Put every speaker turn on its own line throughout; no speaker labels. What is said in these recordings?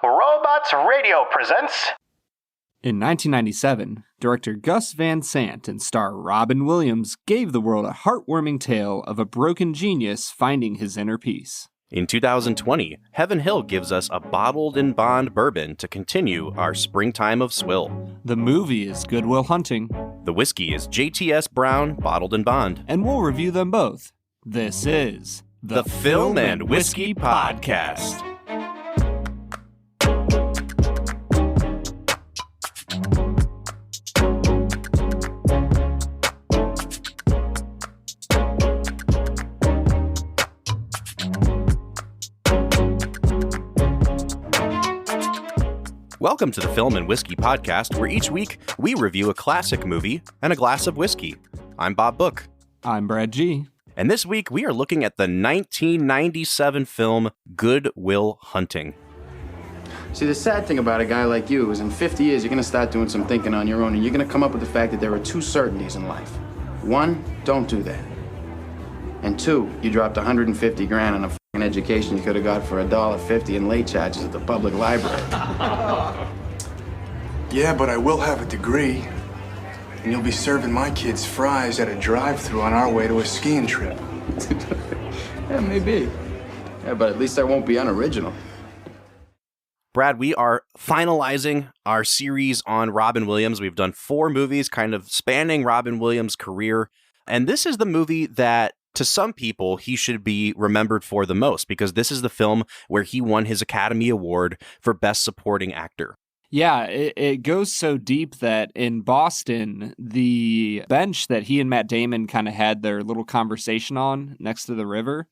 Robots Radio presents...
In 1997, director Gus Van Sant and star Robin Williams gave the world a heartwarming tale of a broken genius finding his inner peace.
In 2020, Heaven Hill gives us a bottled-in-bond bourbon to continue our Springtime of Swill.
The movie is Good Will Hunting.
The whiskey is JTS Brown Bottled-in-Bond.
And we'll review them both. This is
the Film and Whiskey Podcast. Welcome to the Film and Whiskey Podcast, where each week we review a classic movie and a glass of whiskey. I'm Bob Book.
I'm Brad G.
And this week we are looking at the 1997 film Good Will Hunting.
See, the sad thing about a guy like you is in 50 years, you're going to start doing some thinking on your own, and you're going to come up with the fact that there are two certainties in life. One, don't do that. And two, you dropped 150 grand on a f***ing education you could have got for $1.50 in late charges at the public library.
Yeah, but I will have a degree. And you'll be serving my kids fries at a drive-thru on our way to a skiing trip.
Yeah, maybe. Yeah, but at least I won't be unoriginal.
Brad, we are finalizing our series on Robin Williams. We've done 4 movies kind of spanning Robin Williams' career. And this is the movie that, to some people, he should be remembered for the most, because this is the film where he won his Academy Award for Best Supporting Actor.
Yeah, it goes so deep that in Boston, the bench that he and Matt Damon kind of had their little conversation on next to the river,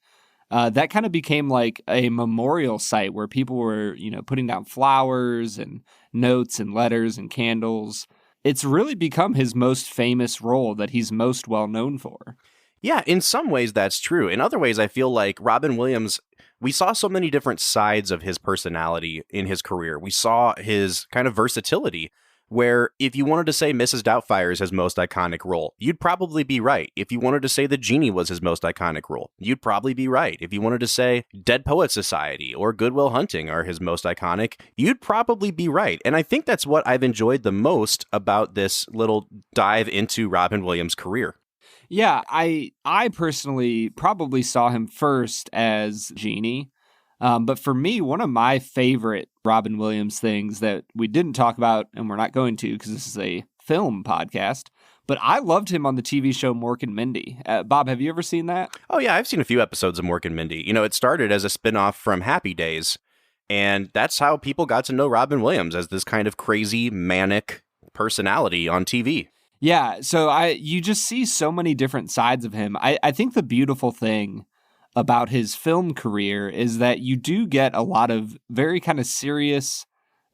that kind of became like a memorial site where people were, putting down flowers and notes and letters and candles. It's really become his most famous role that he's most well known for.
Yeah, in some ways that's true. In other ways, I feel like Robin Williams, we saw so many different sides of his personality in his career. We saw his kind of versatility, where if you wanted to say Mrs. Doubtfire is his most iconic role, you'd probably be right. If you wanted to say The Genie was his most iconic role, you'd probably be right. If you wanted to say Dead Poets Society or Good Will Hunting are his most iconic, you'd probably be right. And I think that's what I've enjoyed the most about this little dive into Robin Williams' career.
Yeah, I personally probably saw him first as Genie. But for me, one of my favorite Robin Williams things that we didn't talk about, and we're not going to because this is a film podcast, but I loved him on the TV show Mork and Mindy. Bob, have you ever seen that?
Oh, yeah, I've seen a few episodes of Mork and Mindy. It started as a spinoff from Happy Days, and that's how people got to know Robin Williams, as this kind of crazy, manic personality on TV.
Yeah, so you just see so many different sides of him. I think the beautiful thing about his film career is that you do get a lot of very kind of serious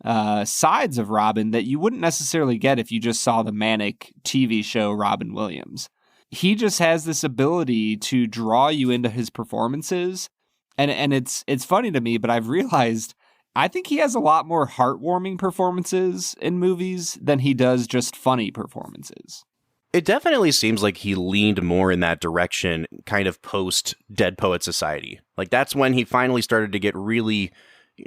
sides of Robin that you wouldn't necessarily get if you just saw the manic TV show Robin Williams. He just has this ability to draw you into his performances, and it's funny to me, but I've realized I think he has a lot more heartwarming performances in movies than he does just funny performances.
It definitely seems like he leaned more in that direction kind of post Dead Poets Society. Like that's when he finally started to get really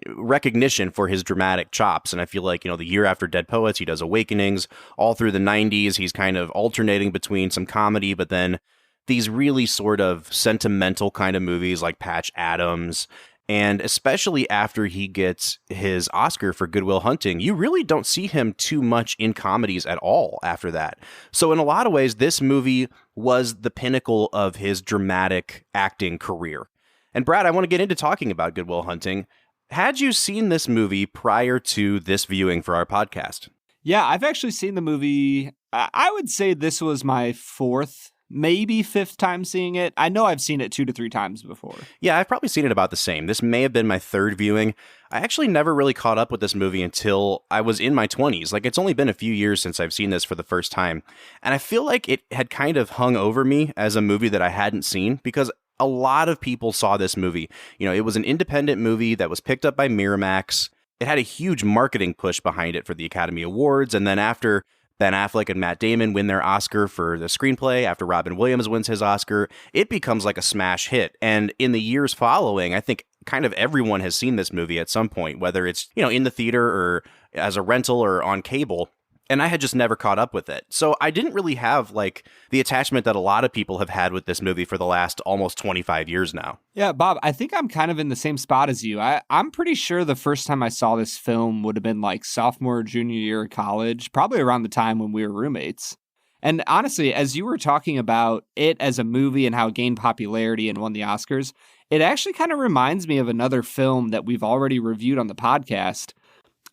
recognition for his dramatic chops. And I feel like, the year after Dead Poets, he does Awakenings. All through the 90s, he's kind of alternating between some comedy, but then these really sort of sentimental kind of movies like Patch Adams. And especially after he gets his Oscar for Good Will Hunting, you really don't see him too much in comedies at all after that. So in a lot of ways, this movie was the pinnacle of his dramatic acting career. And Brad, I want to get into talking about Good Will Hunting. Had you seen this movie prior to this viewing for our podcast?
Yeah, I've actually seen the movie. I would say this was my 4th, maybe 5th time seeing it. I know I've seen it 2 to 3 times before.
Yeah, I've probably seen it about the same. This may have been my 3rd viewing. I actually never really caught up with this movie until I was in my 20s. Like, it's only been a few years since I've seen this for the first time. And I feel like it had kind of hung over me as a movie that I hadn't seen, because a lot of people saw this movie. It was an independent movie that was picked up by Miramax. It had a huge marketing push behind it for the Academy Awards. And then after Ben Affleck and Matt Damon win their Oscar for the screenplay after Robin Williams wins his Oscar. It becomes like a smash hit. And in the years following, I think kind of everyone has seen this movie at some point, whether it's, in the theater or as a rental or on cable. And I had just never caught up with it. So I didn't really have like the attachment that a lot of people have had with this movie for the last almost 25 years now.
Yeah, Bob, I think I'm kind of in the same spot as you. I'm pretty sure the first time I saw this film would have been like sophomore, junior year of college, probably around the time when we were roommates. And honestly, as you were talking about it as a movie and how it gained popularity and won the Oscars, it actually kind of reminds me of another film that we've already reviewed on the podcast.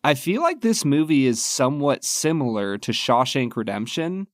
I feel like this movie is somewhat similar to Shawshank Redemption,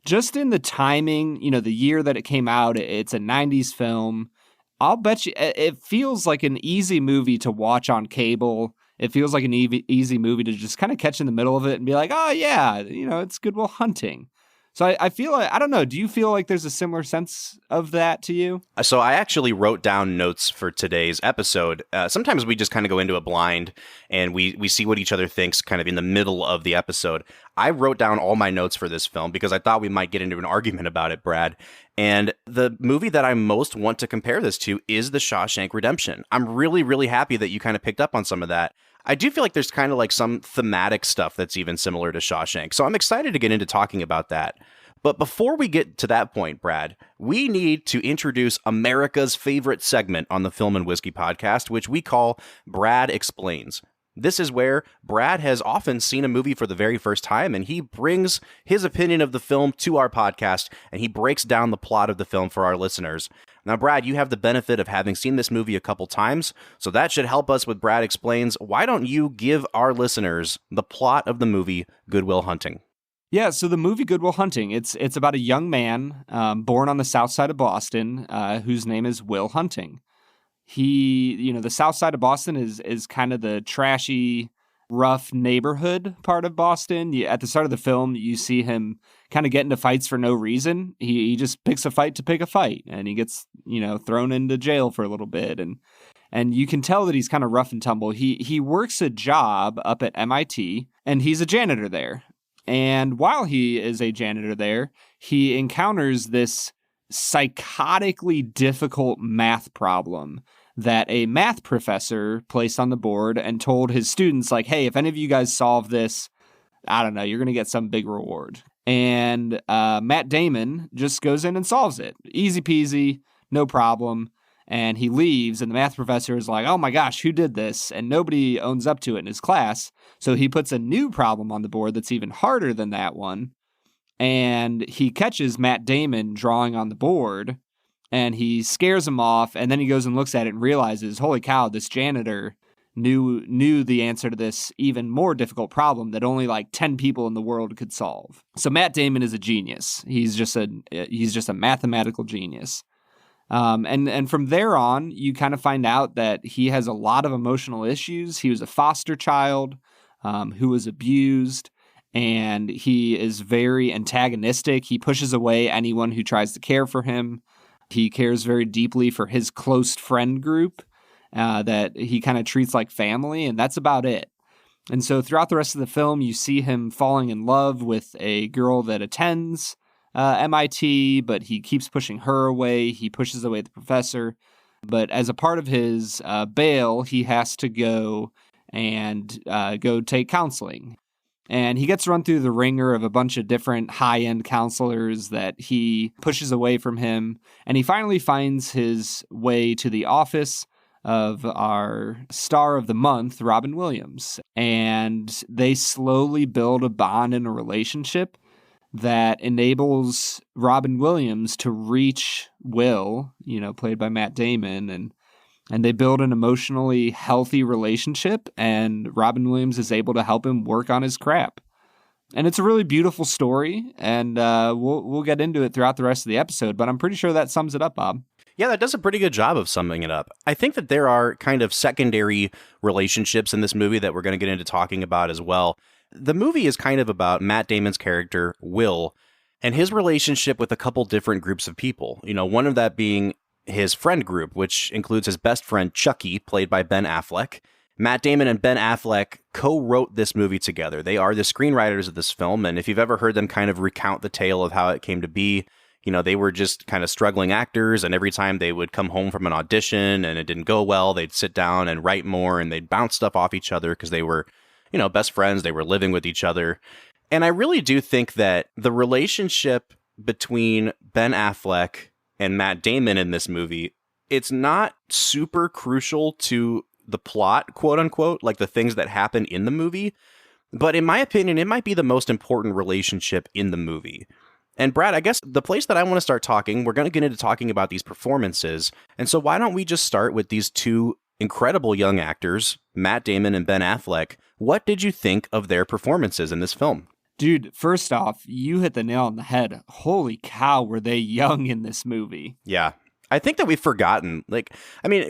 just in the timing, the year that it came out. It's a 90s film. I'll bet you it feels like an easy movie to watch on cable. It feels like an easy movie to just kind of catch in the middle of it and be like, oh, yeah, it's Good Will Hunting. So I feel like, I don't know, do you feel like there's a similar sense of that to you?
So I actually wrote down notes for today's episode. Sometimes we just kind of go into a blind and we see what each other thinks kind of in the middle of the episode. I wrote down all my notes for this film because I thought we might get into an argument about it, Brad. And the movie that I most want to compare this to is The Shawshank Redemption. I'm really, really happy that you kind of picked up on some of that. I do feel like there's kind of like some thematic stuff that's even similar to Shawshank. So I'm excited to get into talking about that. But before we get to that point, Brad, we need to introduce America's favorite segment on the Film and Whiskey podcast, which we call Brad Explains. This is where Brad has often seen a movie for the very first time, and he brings his opinion of the film to our podcast, and he breaks down the plot of the film for our listeners. Now, Brad, you have the benefit of having seen this movie a couple times, so that should help us with Brad Explains. Why don't you give our listeners the plot of the movie Good Will Hunting?
Yeah, so the movie Good Will Hunting, it's about a young man born on the south side of Boston whose name is Will Hunting. He, the south side of Boston is kind of the trashy, rough neighborhood part of Boston. At the start of the film, you see him kind of get into fights for no reason. He just picks a fight to pick a fight, and he gets, thrown into jail for a little bit. And you can tell that he's kind of rough and tumble. He works a job up at MIT, and he's a janitor there. And while he is a janitor there, he encounters this psychotically difficult math problem that a math professor placed on the board and told his students, like, hey, if any of you guys solve this, I don't know, you're going to get some big reward. And Matt Damon just goes in and solves it. Easy peasy, no problem. And he leaves, and the math professor is like, oh my gosh, who did this? And nobody owns up to it in his class. So he puts a new problem on the board that's even harder than that one. And he catches Matt Damon drawing on the board, and he scares him off. And then he goes and looks at it and realizes, holy cow, this janitor knew the answer to this even more difficult problem that only like 10 people in the world could solve. So Matt Damon is a genius. He's just a mathematical genius. And from there on, you kind of find out that he has a lot of emotional issues. He was a foster child who was abused, and he is very antagonistic. He pushes away anyone who tries to care for him. He cares very deeply for his close friend group that he kind of treats like family, and that's about it. And so throughout the rest of the film, you see him falling in love with a girl that attends MIT, but he keeps pushing her away. He pushes away the professor. But as a part of his bail, he has to go and go take counseling. And he gets run through the ringer of a bunch of different high-end counselors that he pushes away from him. And he finally finds his way to the office of our star of the month, Robin Williams. And they slowly build a bond and a relationship that enables Robin Williams to reach Will, played by Matt Damon, and they build an emotionally healthy relationship, and Robin Williams is able to help him work on his crap. And it's a really beautiful story, and we'll get into it throughout the rest of the episode, but I'm pretty sure that sums it up, Bob.
Yeah, that does a pretty good job of summing it up. I think that there are kind of secondary relationships in this movie that we're going to get into talking about as well. The movie is kind of about Matt Damon's character, Will, and his relationship with a couple different groups of people. One of that being his friend group, which includes his best friend, Chucky, played by Ben Affleck, Matt Damon and Ben Affleck co-wrote this movie together. They are the screenwriters of this film, and if you've ever heard them kind of recount the tale of how it came to be, they were just kind of struggling actors, and every time they would come home from an audition and it didn't go well, they'd sit down and write more, and they'd bounce stuff off each other because they were, best friends. They were living with each other. And I really do think that the relationship between Ben Affleck and Matt Damon in this movie, it's not super crucial to the plot, quote unquote, like the things that happen in the movie. But in my opinion, it might be the most important relationship in the movie. And Brad, I guess the place that I want to start talking, we're going to get into talking about these performances. And so why don't we just start with these two incredible young actors, Matt Damon and Ben Affleck. What did you think of their performances in this film?
Dude, first off, you hit the nail on the head. Holy cow, were they young in this movie?
Yeah. I think that we've forgotten,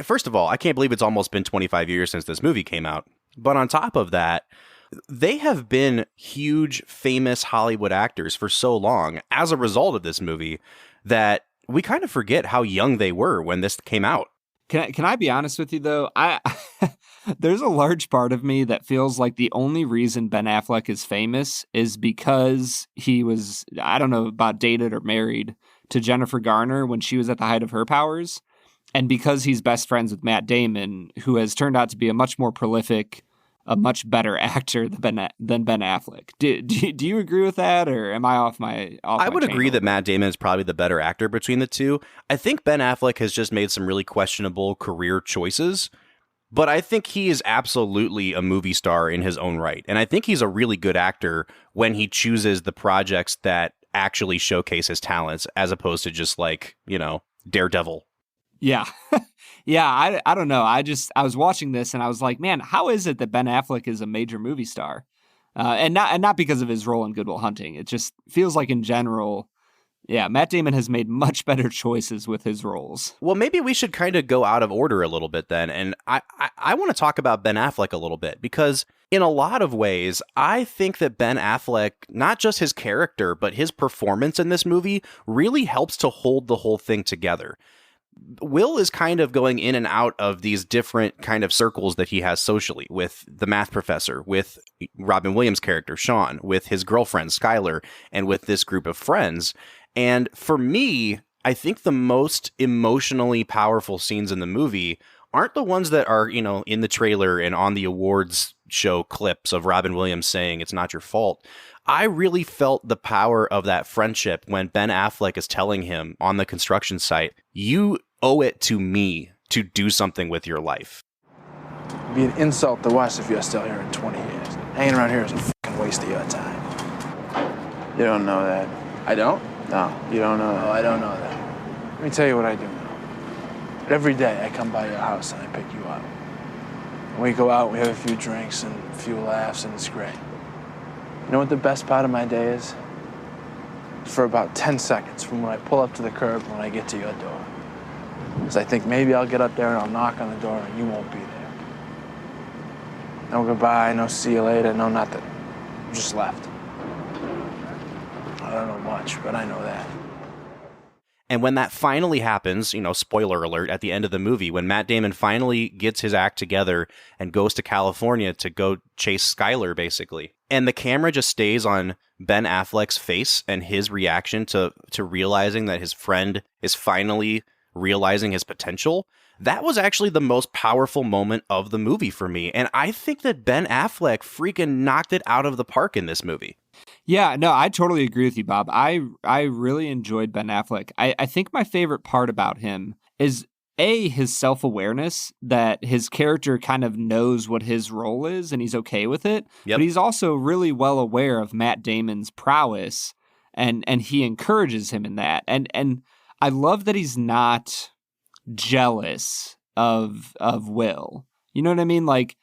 first of all, I can't believe it's almost been 25 years since this movie came out. But on top of that, they have been huge, famous Hollywood actors for so long as a result of this movie that we kind of forget how young they were when this came out.
Can I be honest with you, though? There's a large part of me that feels like the only reason Ben Affleck is famous is because he was, I don't know about dated or married to Jennifer Garner when she was at the height of her powers, and because he's best friends with Matt Damon, who has turned out to be a much more prolific, a much better actor than Ben Affleck. Do you agree with that, or am I off my
I would agree that Matt Damon is probably the better actor between the two. I think Ben Affleck has just made some really questionable career choices, but I think he is absolutely a movie star in his own right. And I think he's a really good actor when he chooses the projects that actually showcase his talents, as opposed to just Daredevil.
Yeah. Yeah, I don't know. I was watching this and I was like, man, how is it that Ben Affleck is a major movie star? And not because of his role in Good Will Hunting. It just feels like in general, yeah, Matt Damon has made much better choices with his roles.
Well, maybe we should kind of go out of order a little bit then. And I want to talk about Ben Affleck a little bit, because in a lot of ways, I think that Ben Affleck, not just his character, but his performance in this movie really helps to hold the whole thing together. Will is kind of going in and out of these different kind of circles that he has socially, with the math professor, with Robin Williams' character, Sean, with his girlfriend, Skylar, and with this group of friends. And for me, I think the most emotionally powerful scenes in the movie aren't the ones that are, in the trailer and on the awards show clips of Robin Williams saying it's not your fault. I really felt the power of that friendship when Ben Affleck is telling him on the construction site, you owe it to me to do something with your life.
It'd be an insult to us if you're still here in 20 years. Hanging around here is a fucking waste of your time.
You don't know that.
I don't?
No, you don't know that.
No, I don't know that. Let me tell you what I do know. Every day I come by your house and I pick you up. And we go out, we have a few drinks and a few laughs, and it's great. You know what the best part of my day is? For about 10 seconds from when I pull up to the curb when I get to your door. Because I think maybe I'll get up there and I'll knock on the door and you won't be there. No goodbye, no see you later, no nothing. You just left. I don't know much, but I know that.
And when that finally happens, spoiler alert, at the end of the movie, when Matt Damon finally gets his act together and goes to California to go chase Skylar, basically, and the camera just stays on Ben Affleck's face and his reaction to realizing that his friend is finally realizing his potential, that was actually the most powerful moment of the movie for me. And I think that Ben Affleck freaking knocked it out of the park in this movie.
Yeah, no, I totally agree with you, Bob. I really enjoyed Ben Affleck. I think my favorite part about him is, his self-awareness, that his character kind of knows what his role is and he's okay with it.
Yep.
But he's also really well aware of Matt Damon's prowess, and he encourages him in that. And I love that he's not jealous of Will. You know what I mean? Like,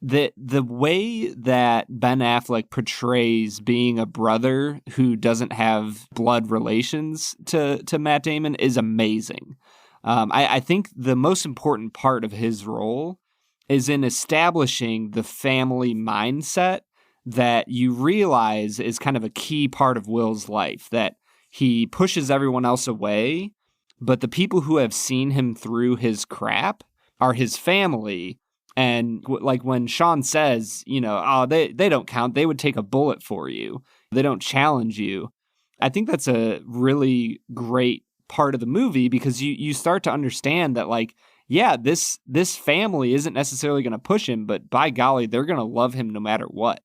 the way that Ben Affleck portrays being a brother who doesn't have blood relations to Matt Damon is amazing. I think the most important part of his role is in establishing the family mindset that you realize is kind of a key part of Will's life, that he pushes everyone else away, but the people who have seen him through his crap are his family. And like when Sean says, oh, they don't count. They would take a bullet for you. They don't challenge you. I think that's a really great part of the movie because you start to understand that, like, yeah, this family isn't necessarily going to push him, but by golly, they're going to love him no matter what.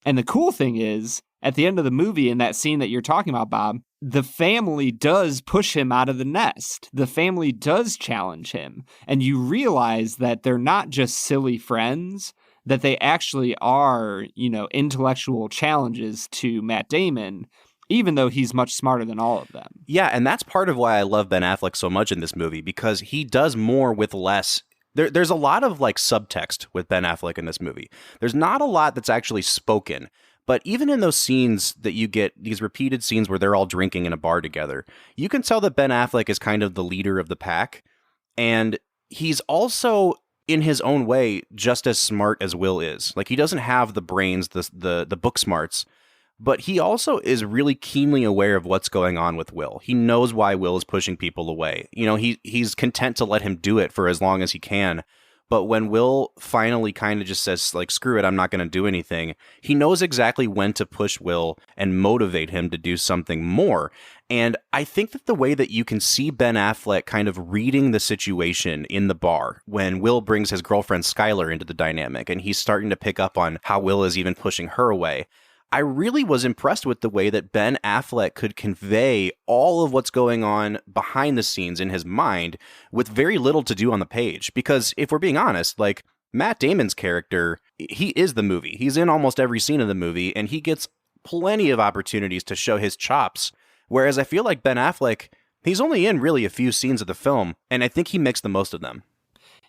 And the cool thing is, at the end of the movie, in that scene that you're talking about, Bob, the family does push him out of the nest. The family does challenge him. And you realize that they're not just silly friends, that they actually are, intellectual challenges to Matt Damon, even though he's much smarter than all of them.
Yeah, and that's part of why I love Ben Affleck so much in this movie, because he does more with less. There's a lot of like subtext with Ben Affleck in this movie. There's not a lot that's actually spoken. But even in those scenes that you get, these repeated scenes where they're all drinking in a bar together, you can tell that Ben Affleck is kind of the leader of the pack. And he's also, in his own way, just as smart as Will is. Like, he doesn't have the brains, the book smarts, but he also is really keenly aware of what's going on with Will. He knows why Will is pushing people away. He's content to let him do it for as long as he can. But when Will finally kind of just says, like, screw it, I'm not going to do anything, he knows exactly when to push Will and motivate him to do something more. And I think that the way that you can see Ben Affleck kind of reading the situation in the bar when Will brings his girlfriend Skylar into the dynamic and he's starting to pick up on how Will is even pushing her away, I really was impressed with the way that Ben Affleck could convey all of what's going on behind the scenes in his mind with very little to do on the page. Because if we're being honest, like, Matt Damon's character, he is the movie. He's in almost every scene of the movie, and he gets plenty of opportunities to show his chops. Whereas I feel like Ben Affleck, he's only in really a few scenes of the film, and I think he makes the most of them.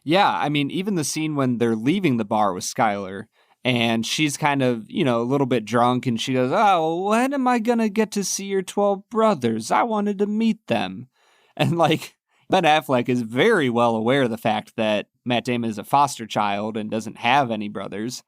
Yeah, I mean, even the scene when they're leaving the bar with Skylar, and she's kind of, a little bit drunk, and she goes, oh, when am I going to get to see your 12 brothers? I wanted to meet them. And, like, Ben Affleck is very well aware of the fact that Matt Damon is a foster child and doesn't have any brothers.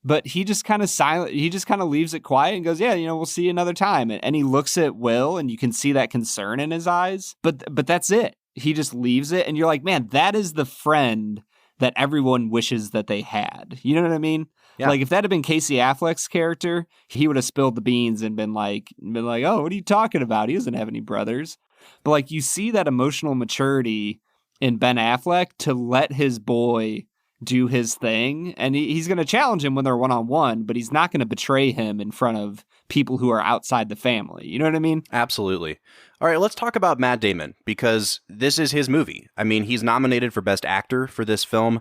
But he just kind of leaves it quiet and goes, yeah, we'll see you another time. And he looks at Will, and you can see that concern in his eyes. But that's it. He just leaves it, and you're like, man, that is the friend that everyone wishes that they had. You know what I mean? Yeah. Like, if that had been Casey Affleck's character, he would have spilled the beans and been like, oh, what are you talking about? He doesn't have any brothers. But, like, you see that emotional maturity in Ben Affleck to let his boy do his thing. And he's going to challenge him when they're one-on-one, but he's not going to betray him in front of people who are outside the family. You know what I mean?
Absolutely. All right, let's talk about Matt Damon, because this is his movie. I mean, he's nominated for Best Actor for this film.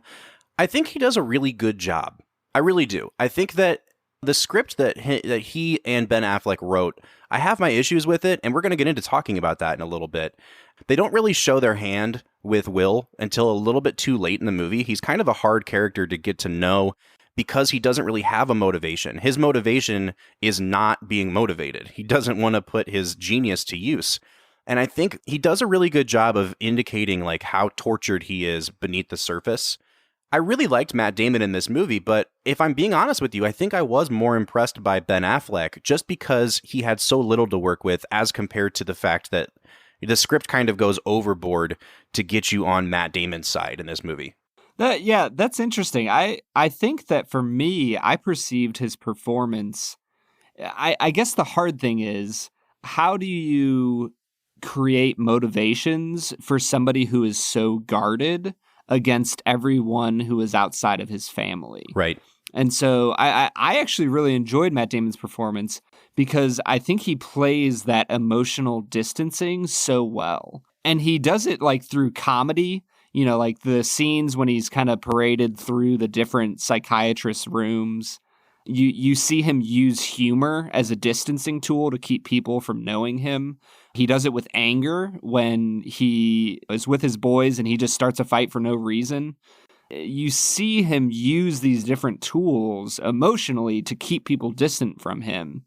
I think he does a really good job. I really do. I think that the script that he and Ben Affleck wrote, I have my issues with it, and we're going to get into talking about that in a little bit. They don't really show their hand with Will until a little bit too late in the movie. He's kind of a hard character to get to know because he doesn't really have a motivation. His motivation is not being motivated. He doesn't want to put his genius to use. And I think he does a really good job of indicating, like, how tortured he is beneath the surface. I really liked Matt Damon in this movie, but if I'm being honest with you, I think I was more impressed by Ben Affleck just because he had so little to work with as compared to the fact that the script kind of goes overboard to get you on Matt Damon's side in this movie.
That's interesting. I think that for me, I perceived his performance. I guess the hard thing is, how do you create motivations for somebody who is so guarded against everyone who is outside of his family?
Right.
And so I actually really enjoyed Matt Damon's performance because I think he plays that emotional distancing so well. And he does it, like, through comedy, like the scenes when he's kind of paraded through the different psychiatrist rooms. You see him use humor as a distancing tool to keep people from knowing him. He does it with anger when he is with his boys and he just starts a fight for no reason. You see him use these different tools emotionally to keep people distant from him.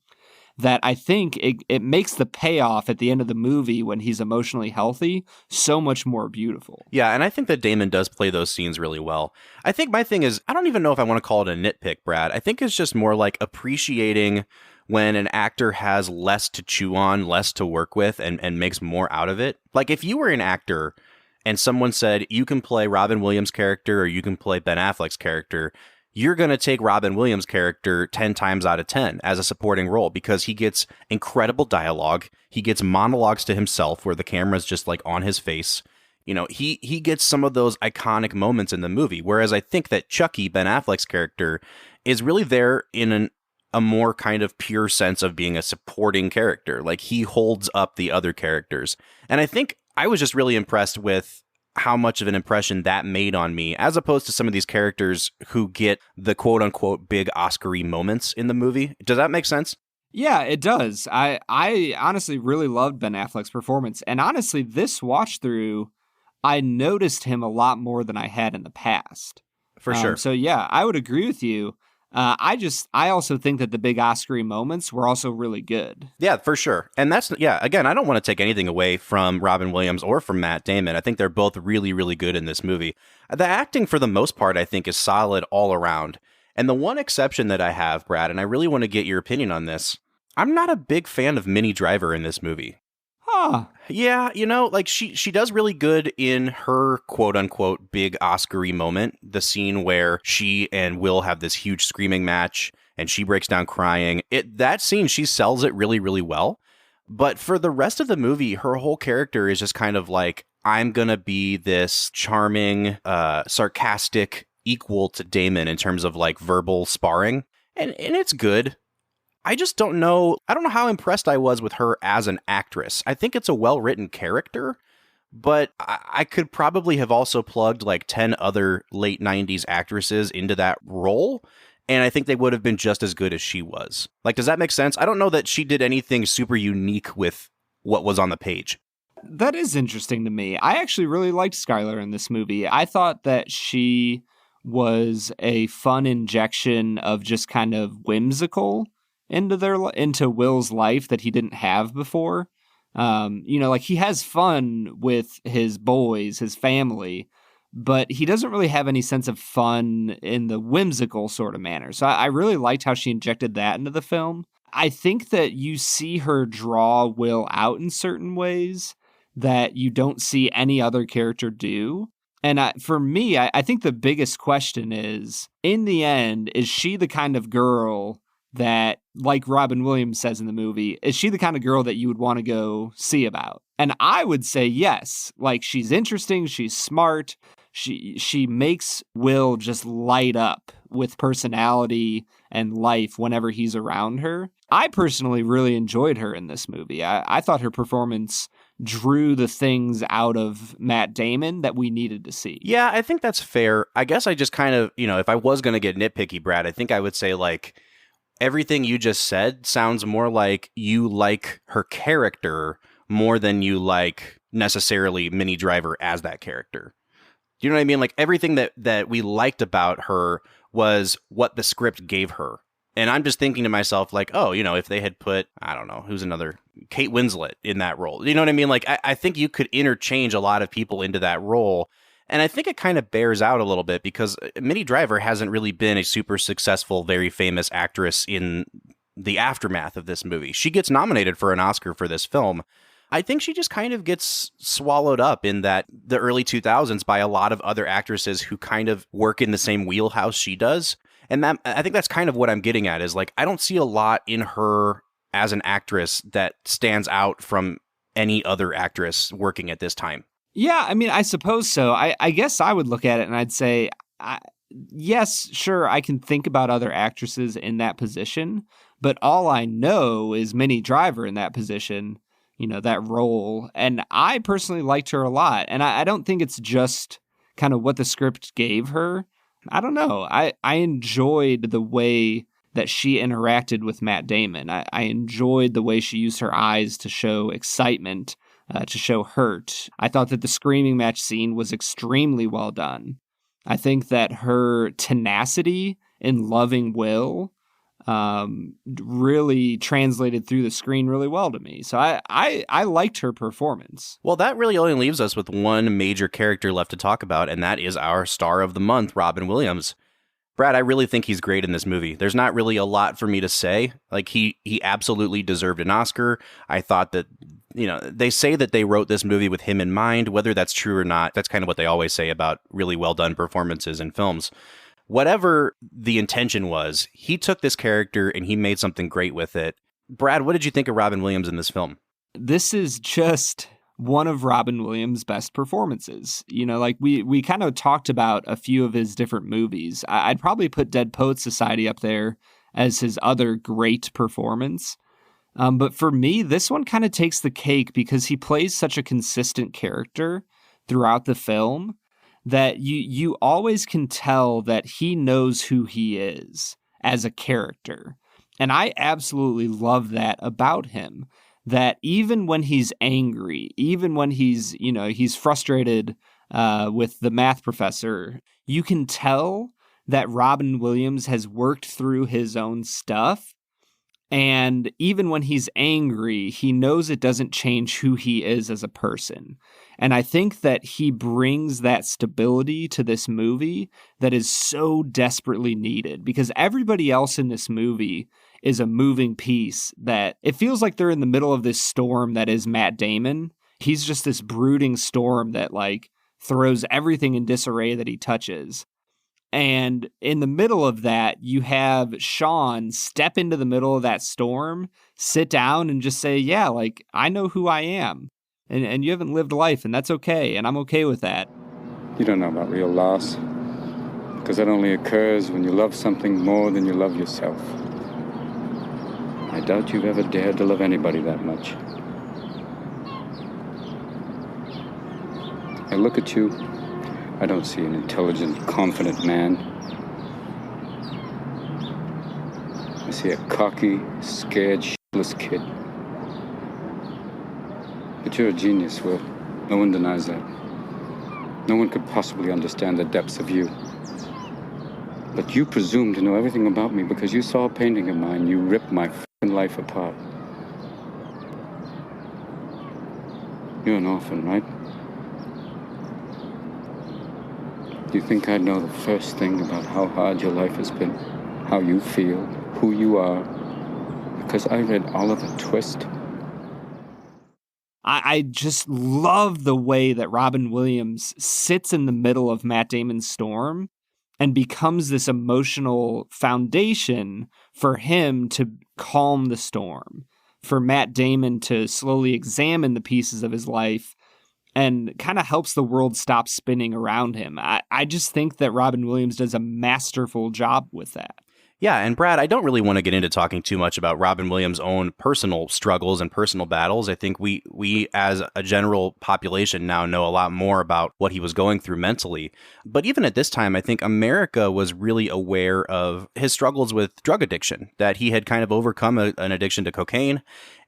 That I think it makes the payoff at the end of the movie when he's emotionally healthy so much more beautiful.
Yeah, and I think that Damon does play those scenes really well. I think my thing is, I don't even know if I want to call it a nitpick, Brad. I think it's just more like appreciating when an actor has less to chew on, less to work with, and makes more out of it. Like, if you were an actor and someone said, you can play Robin Williams' character or you can play Ben Affleck's character, you're going to take Robin Williams' character 10 times out of 10 as a supporting role because he gets incredible dialogue. He gets monologues to himself where the camera's just like on his face. You know, he gets some of those iconic moments in the movie, whereas I think that Chucky, Ben Affleck's character, is really there in a more kind of pure sense of being a supporting character. Like, he holds up the other characters. And I think I was just really impressed with how much of an impression that made on me, as opposed to some of these characters who get the quote-unquote big Oscar-y moments in the movie. Does that make sense?
Yeah, it does. I honestly really loved Ben Affleck's performance. And honestly, this watch through, I noticed him a lot more than I had in the past.
For sure.
So yeah, I would agree with you. I also think that the big Oscar-y moments were also really good.
Yeah, for sure. And that's, yeah, again, I don't want to take anything away from Robin Williams or from Matt Damon. I think they're both really, really good in this movie. The acting, for the most part, I think is solid all around. And the one exception that I have, Brad, and I really want to get your opinion on this, I'm not a big fan of Minnie Driver in this movie.
Huh.
Yeah, you know, like she does really good in her quote-unquote big Oscar-y moment, the scene where she and Will have this huge screaming match and she breaks down crying. That scene, she sells it really, really well. But for the rest of the movie, her whole character is just kind of like, I'm gonna be this charming, sarcastic equal to Damon in terms of like verbal sparring. And it's good. I just don't know. I don't know how impressed I was with her as an actress. I think it's a well-written character, but I could probably have also plugged like 10 other late 90s actresses into that role, and I think they would have been just as good as she was. Like, does that make sense? I don't know that she did anything super unique with what was on the page.
That is interesting to me. I actually really liked Skylar in this movie. I thought that she was a fun injection of just kind of whimsical into Will's life that he didn't have before. Like he has fun with his boys, his family, but he doesn't really have any sense of fun in the whimsical sort of manner. So I really liked how she injected that into the film. I think that you see her draw Will out in certain ways that you don't see any other character do. And for me, I think the biggest question is, in the end, is she the kind of girl that, like Robin Williams says in the movie, is she the kind of girl that you would want to go see about? And I would say yes. Like, she's interesting, she's smart, she makes Will just light up with personality and life whenever he's around her. I personally really enjoyed her in this movie. I thought her performance drew the things out of Matt Damon that we needed to see.
Yeah, I think that's fair. I guess I just kind of, if I was going to get nitpicky, Brad, I think I would say, like, everything you just said sounds more like you like her character more than you like necessarily Minnie Driver as that character. Do you know what I mean? Like, everything that we liked about her was what the script gave her. And I'm just thinking to myself, like, oh, if they had put, I don't know, who's another, Kate Winslet in that role. You know what I mean? Like, I think you could interchange a lot of people into that role. And I think it kind of bears out a little bit because Minnie Driver hasn't really been a super successful, very famous actress in the aftermath of this movie. She gets nominated for an Oscar for this film. I think she just kind of gets swallowed up in the early 2000s by a lot of other actresses who kind of work in the same wheelhouse she does. And I think that's kind of what I'm getting at is, like, I don't see a lot in her as an actress that stands out from any other actress working at this time.
Yeah, I mean, I suppose so. I guess I would look at it and I'd say, yes, sure, I can think about other actresses in that position, but all I know is Minnie Driver in that position, that role. And I personally liked her a lot. And I don't think it's just kind of what the script gave her. I don't know. I enjoyed the way that she interacted with Matt Damon. I enjoyed the way she used her eyes to show excitement, to show hurt. I thought that the screaming match scene was extremely well done. I think that her tenacity in loving Will really translated through the screen really well to me. So I liked her performance.
Well, that really only leaves us with one major character left to talk about, and that is our star of the month, Robin Williams. Brad, I really think he's great in this movie. There's not really a lot for me to say. Like, he absolutely deserved an Oscar. I thought that they say that they wrote this movie with him in mind. Whether that's true or not, that's kind of what they always say about really well done performances in films. Whatever the intention was, he took this character and he made something great with it. Brad, what did you think of Robin Williams in this film?
This is just one of Robin Williams' best performances. Like we kind of talked about a few of his different movies. I'd probably put Dead Poets Society up there as his other great performance. But for me, this one kind of takes the cake because he plays such a consistent character throughout the film that you always can tell that he knows who he is as a character. And I absolutely love that about him, that even when he's angry, even when he's frustrated with the math professor, you can tell that Robin Williams has worked through his own stuff. And even when he's angry, he knows it doesn't change who he is as a person. And I think that he brings that stability to this movie that is so desperately needed, because everybody else in this movie is a moving piece that it feels like they're in the middle of this storm that is Matt Damon. He's just this brooding storm that throws everything in disarray that he touches. And in the middle of that, you have Sean step into the middle of that storm, sit down and just say, yeah, I know who I am. And you haven't lived life, and that's okay. And I'm okay with that.
You don't know about real loss, because that only occurs when you love something more than you love yourself. I doubt you've ever dared to love anybody that much. I look at you. I don't see an intelligent, confident man. I see a cocky, scared, shitless kid. But you're a genius, Will. No one denies that. No one could possibly understand the depths of you. But you presume to know everything about me because you saw a painting of mine. You ripped my f***ing life apart. You're an orphan, right? Do you think I'd know the first thing about how hard your life has been? How you feel? Who you are? Because I read Oliver Twist.
I just love the way that Robin Williams sits in the middle of Matt Damon's storm and becomes this emotional foundation for him to calm the storm, for Matt Damon to slowly examine the pieces of his life and kind of helps the world stop spinning around him. I just think that Robin Williams does a masterful job with that.
Yeah, and Brad, I don't really want to get into talking too much about Robin Williams' own personal struggles and personal battles. I think we as a general population now know a lot more about what he was going through mentally. But even at this time, I think America was really aware of his struggles with drug addiction, that he had kind of overcome an addiction to cocaine.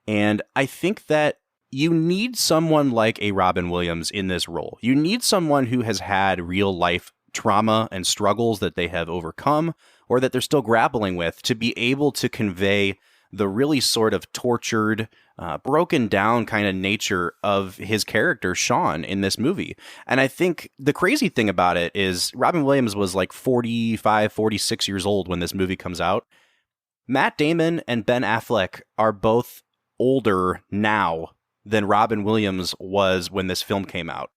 And I think that you need someone like a Robin Williams in this role. You need someone who has had real life trauma and struggles that they have overcome or that they're still grappling with, to be able to convey the really sort of tortured, broken down kind of nature of his character, Sean, in this movie. And I think the crazy thing about it is Robin Williams was 45, 46 years old when this movie comes out. Matt Damon and Ben Affleck are both older now than Robin Williams was when this film came out.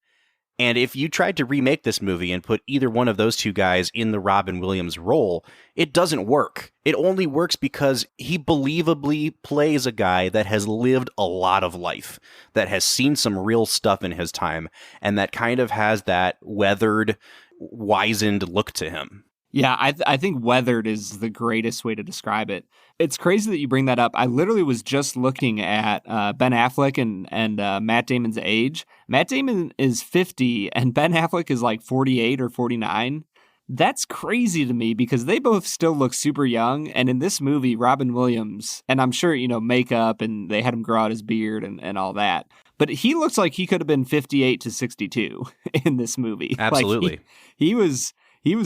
And if you tried to remake this movie and put either one of those two guys in the Robin Williams role, it doesn't work. It only works because he believably plays a guy that has lived a lot of life, that has seen some real stuff in his time, and that kind of has that weathered, wizened look to him.
Yeah, I think weathered is the greatest way to describe it. It's crazy that you bring that up. I literally was just looking at Ben Affleck and Matt Damon's age. Matt Damon is 50 and Ben Affleck is 48 or 49. That's crazy to me because they both still look super young. And in this movie, Robin Williams, and I'm sure, makeup and they had him grow out his beard and all that. But he looks like he could have been 58 to 62 in this movie.
Absolutely.
He was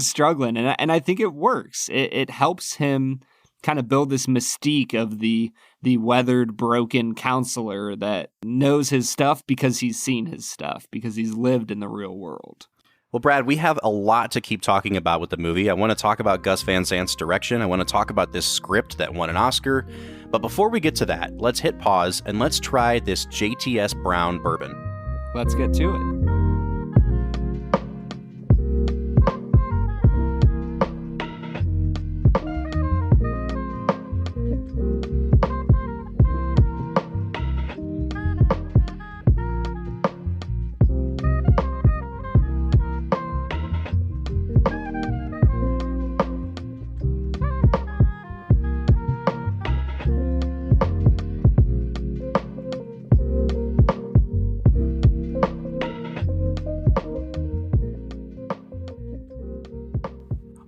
struggling, and I think it works. It helps him kind of build this mystique of the weathered, broken counselor that knows his stuff because he's seen his stuff, because he's lived in the real world.
Well, Brad, we have a lot to keep talking about with the movie. I want to talk about Gus Van Sant's direction. I want to talk about this script that won an Oscar. But before we get to that, let's hit pause and let's try this JTS Brown bourbon.
Let's get to it.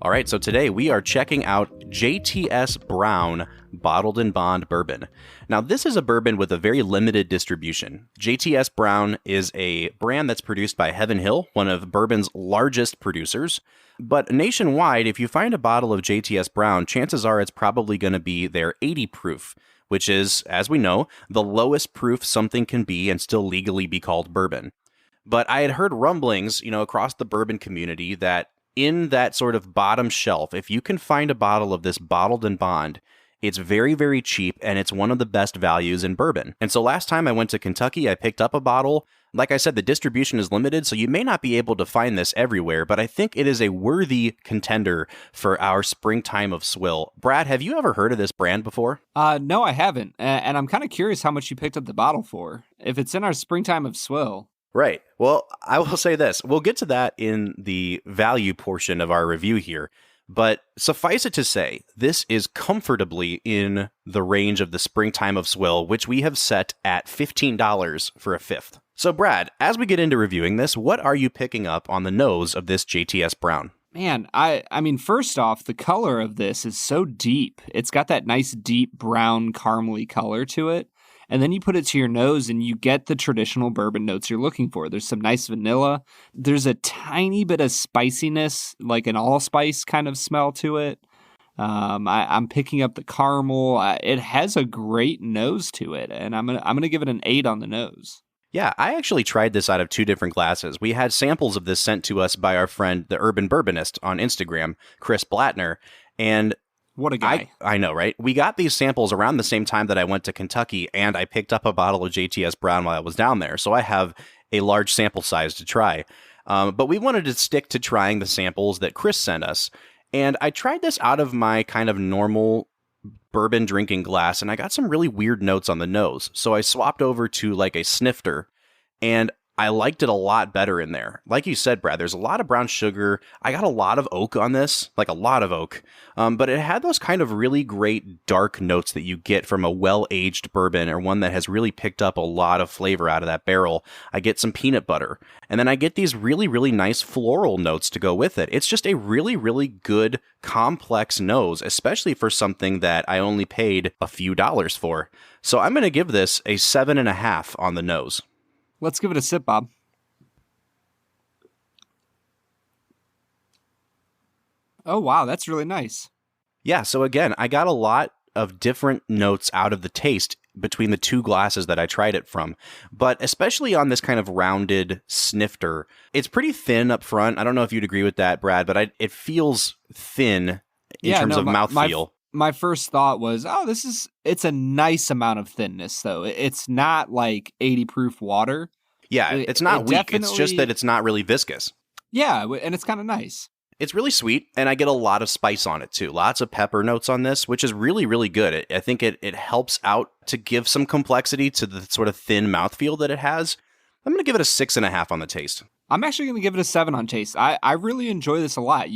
All right, so today we are checking out JTS Brown Bottled-in-Bond bourbon. Now, this is a bourbon with a very limited distribution. JTS Brown is a brand that's produced by Heaven Hill, one of bourbon's largest producers. But nationwide, if you find a bottle of JTS Brown, chances are it's probably going to be their 80 proof, which is, as we know, the lowest proof something can be and still legally be called bourbon. But I had heard rumblings, across the bourbon community that in that sort of bottom shelf, if you can find a bottle of this Bottled-in-Bond, it's very, very cheap, and it's one of the best values in bourbon. And so last time I went to Kentucky, I picked up a bottle. Like I said, the distribution is limited, so you may not be able to find this everywhere, but I think it is a worthy contender for our Springtime of Swill. Brad, have you ever heard of this brand before?
No, I haven't. And I'm kind of curious how much you picked up the bottle for. If it's in our Springtime of Swill.
Right. Well, I will say this. We'll get to that in the value portion of our review here. But suffice it to say, this is comfortably in the range of the Springtime of Swill, which we have set at $15 for a fifth. So, Brad, as we get into reviewing this, what are you picking up on the nose of this JTS Brown?
Man, I mean, first off, the color of this is so deep. It's got that nice deep brown caramely color to it. And then you put it to your nose and you get the traditional bourbon notes you're looking for. There's some nice vanilla. There's a tiny bit of spiciness, like an allspice kind of smell to it. I'm picking up the caramel. It has a great nose to it, and I'm gonna give it an 8 on the nose.
Yeah, I actually tried this out of 2 different glasses. We had samples of this sent to us by our friend, the Urban Bourbonist on Instagram, Chris Blattner, and
what a guy.
I know, right? We got these samples around the same time that I went to Kentucky, and I picked up a bottle of JTS Brown while I was down there, so I have a large sample size to try. But we wanted to stick to trying the samples that Chris sent us, and I tried this out of my kind of normal bourbon drinking glass, and I got some really weird notes on the nose, so I swapped over to like a snifter, and I liked it a lot better in there. Like you said, Brad, there's a lot of brown sugar. I got a lot of oak on this, like a lot of oak. But it had those kind of really great dark notes that you get from a well-aged bourbon or one that has really picked up a lot of flavor out of that barrel. I get some peanut butter. And then I get these really, really nice floral notes to go with it. It's just a really, really good, complex nose, especially for something that I only paid a few dollars for. So I'm going to give this a 7.5 on the nose.
Let's give it a sip, Bob. Oh, wow, that's really nice.
Yeah, so again, I got a lot of different notes out of the taste between the 2 glasses that I tried it from. But especially on this kind of rounded snifter, it's pretty thin up front. I don't know if you'd agree with that, Brad, but it feels thin in terms of mouthfeel.
My first thought was, it's a nice amount of thinness, though. It's not like 80 proof water.
Yeah, it's not weak. It's just that it's not really viscous.
Yeah, and it's kind of nice.
It's really sweet, and I get a lot of spice on it, too. Lots of pepper notes on this, which is really, really good. I think it helps out to give some complexity to the sort of thin mouthfeel that it has. I'm going to give it a 6.5 on the taste.
I'm actually going to give it a 7 on taste. I really enjoy this a lot.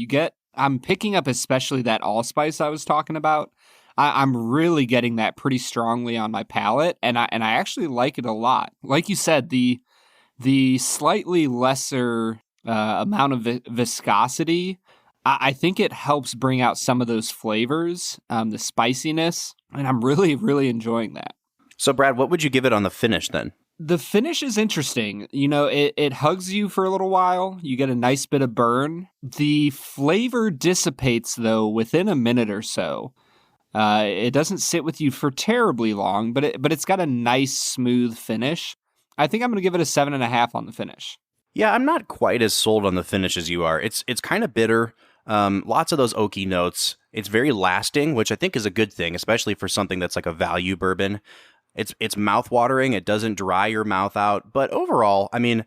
I'm picking up especially that allspice I was talking about. I'm really getting that pretty strongly on my palate, and I actually like it a lot. Like you said, the slightly lesser amount of viscosity, I think it helps bring out some of those flavors, the spiciness, and I'm really, really enjoying that.
So, Brad, what would you give it on the finish then?
The finish is interesting. It hugs you for a little while. You get a nice bit of burn. The flavor dissipates, though, within a minute or so. It doesn't sit with you for terribly long, but it's got a nice, smooth finish. I think I'm going to give it a 7.5 on the finish.
Yeah, I'm not quite as sold on the finish as you are. It's kind of bitter. Lots of those oaky notes. It's very lasting, which I think is a good thing, especially for something that's like a value bourbon. It's mouth-watering. It doesn't dry your mouth out. But overall, I mean,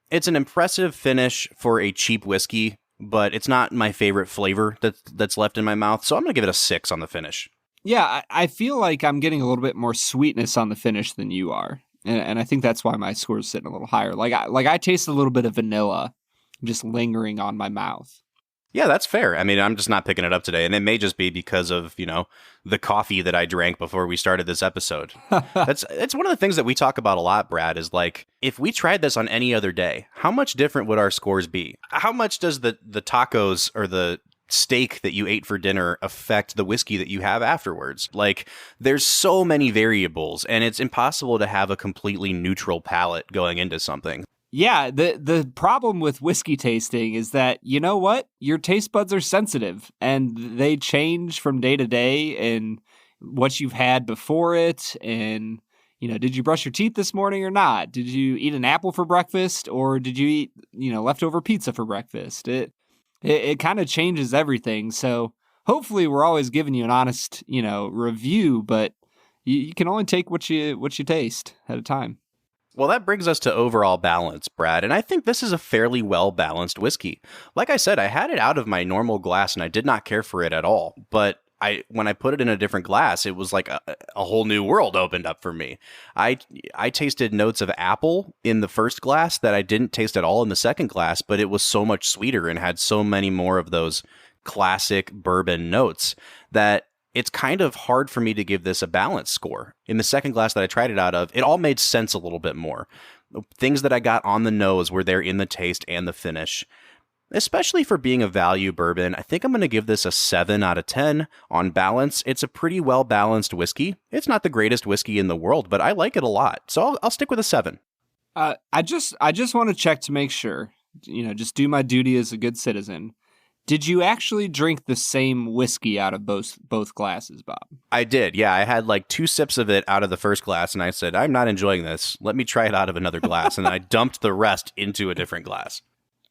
it's an impressive finish for a cheap whiskey, but it's not my favorite flavor that's left in my mouth. So I'm going to give it a 6 on the finish.
Yeah, I feel like I'm getting a little bit more sweetness on the finish than you are. And I think that's why my score is sitting a little higher. I taste a little bit of vanilla just lingering on my mouth.
Yeah, that's fair. I mean, I'm just not picking it up today. And it may just be because of, the coffee that I drank before we started this episode. It's one of the things that we talk about a lot, Brad, is like, if we tried this on any other day, how much different would our scores be? How much does the tacos or the steak that you ate for dinner affect the whiskey that you have afterwards? Like, there's so many variables, and it's impossible to have a completely neutral palate going into something.
Yeah, the problem with whiskey tasting is that, you know what? Your taste buds are sensitive, and they change from day to day, and what you've had before it, and, did you brush your teeth this morning or not? Did you eat an apple for breakfast, or did you eat, leftover pizza for breakfast? It kind of changes everything. So hopefully we're always giving you an honest, review, but you can only take what you taste at a time.
Well, that brings us to overall balance, Brad, and I think this is a fairly well-balanced whiskey. Like I said, I had it out of my normal glass and I did not care for it at all, but when I put it in a different glass, it was like a whole new world opened up for me. I tasted notes of apple in the first glass that I didn't taste at all in the second glass, but it was so much sweeter and had so many more of those classic bourbon notes that it's kind of hard for me to give this a balanced score. In the second glass that I tried it out of, it all made sense a little bit more. Things that I got on the nose were there in the taste and the finish. Especially for being a value bourbon, I think I'm going to give this a 7 out of 10 on balance. It's a pretty well-balanced whiskey. It's not the greatest whiskey in the world, but I like it a lot. So I'll stick with a 7.
I just want to check to make sure, just do my duty as a good citizen. Did you actually drink the same whiskey out of both glasses, Bob?
I did, yeah. I had like 2 sips of it out of the first glass, and I said, I'm not enjoying this. Let me try it out of another glass. And I dumped the rest into a different glass.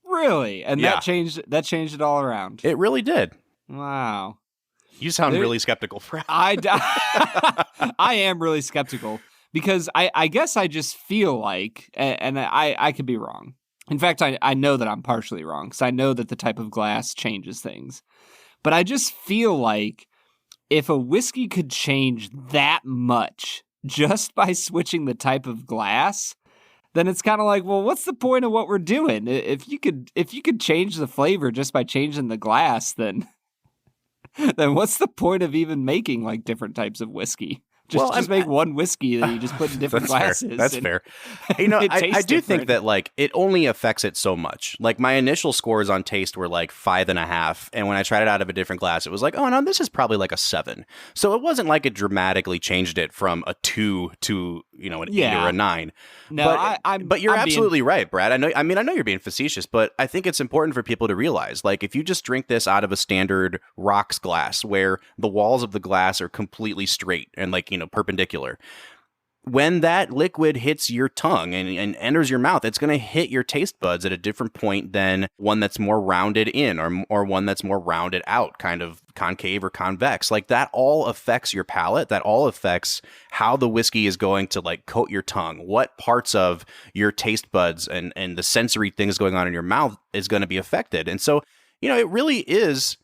Really? And
yeah.
that changed it all around?
It really did.
Wow.
You sound really skeptical, Fred.
I am really skeptical because I guess I just feel like, and I could be wrong. In fact, I know that I'm partially wrong because I know that the type of glass changes things. But I just feel like if a whiskey could change that much just by switching the type of glass, then it's kind of like, well, what's the point of what we're doing? If you could change the flavor just by changing the glass, then what's the point of even making like different types of whiskey? Just make one whiskey that you just put in different glasses.
Fair. That's fair. I do think that like it only affects it so much. Like my initial scores on taste were like 5.5, and when I tried it out of a different glass, it was like, oh no, this is probably like a 7. So it wasn't like it dramatically changed it from a 2 to an 8 or a 9.
No,
but you're absolutely right, Brad. I know you're being facetious, but I think it's important for people to realize, like, if you just drink this out of a standard rocks glass where the walls of the glass are completely straight and like perpendicular, when that liquid hits your tongue and enters your mouth, it's going to hit your taste buds at a different point than one that's more rounded in or one that's more rounded out, kind of concave or convex. Like that all affects your palate. That all affects how the whiskey is going to like coat your tongue. What parts of your taste buds and the sensory things going on in your mouth is going to be affected. And so, it really is,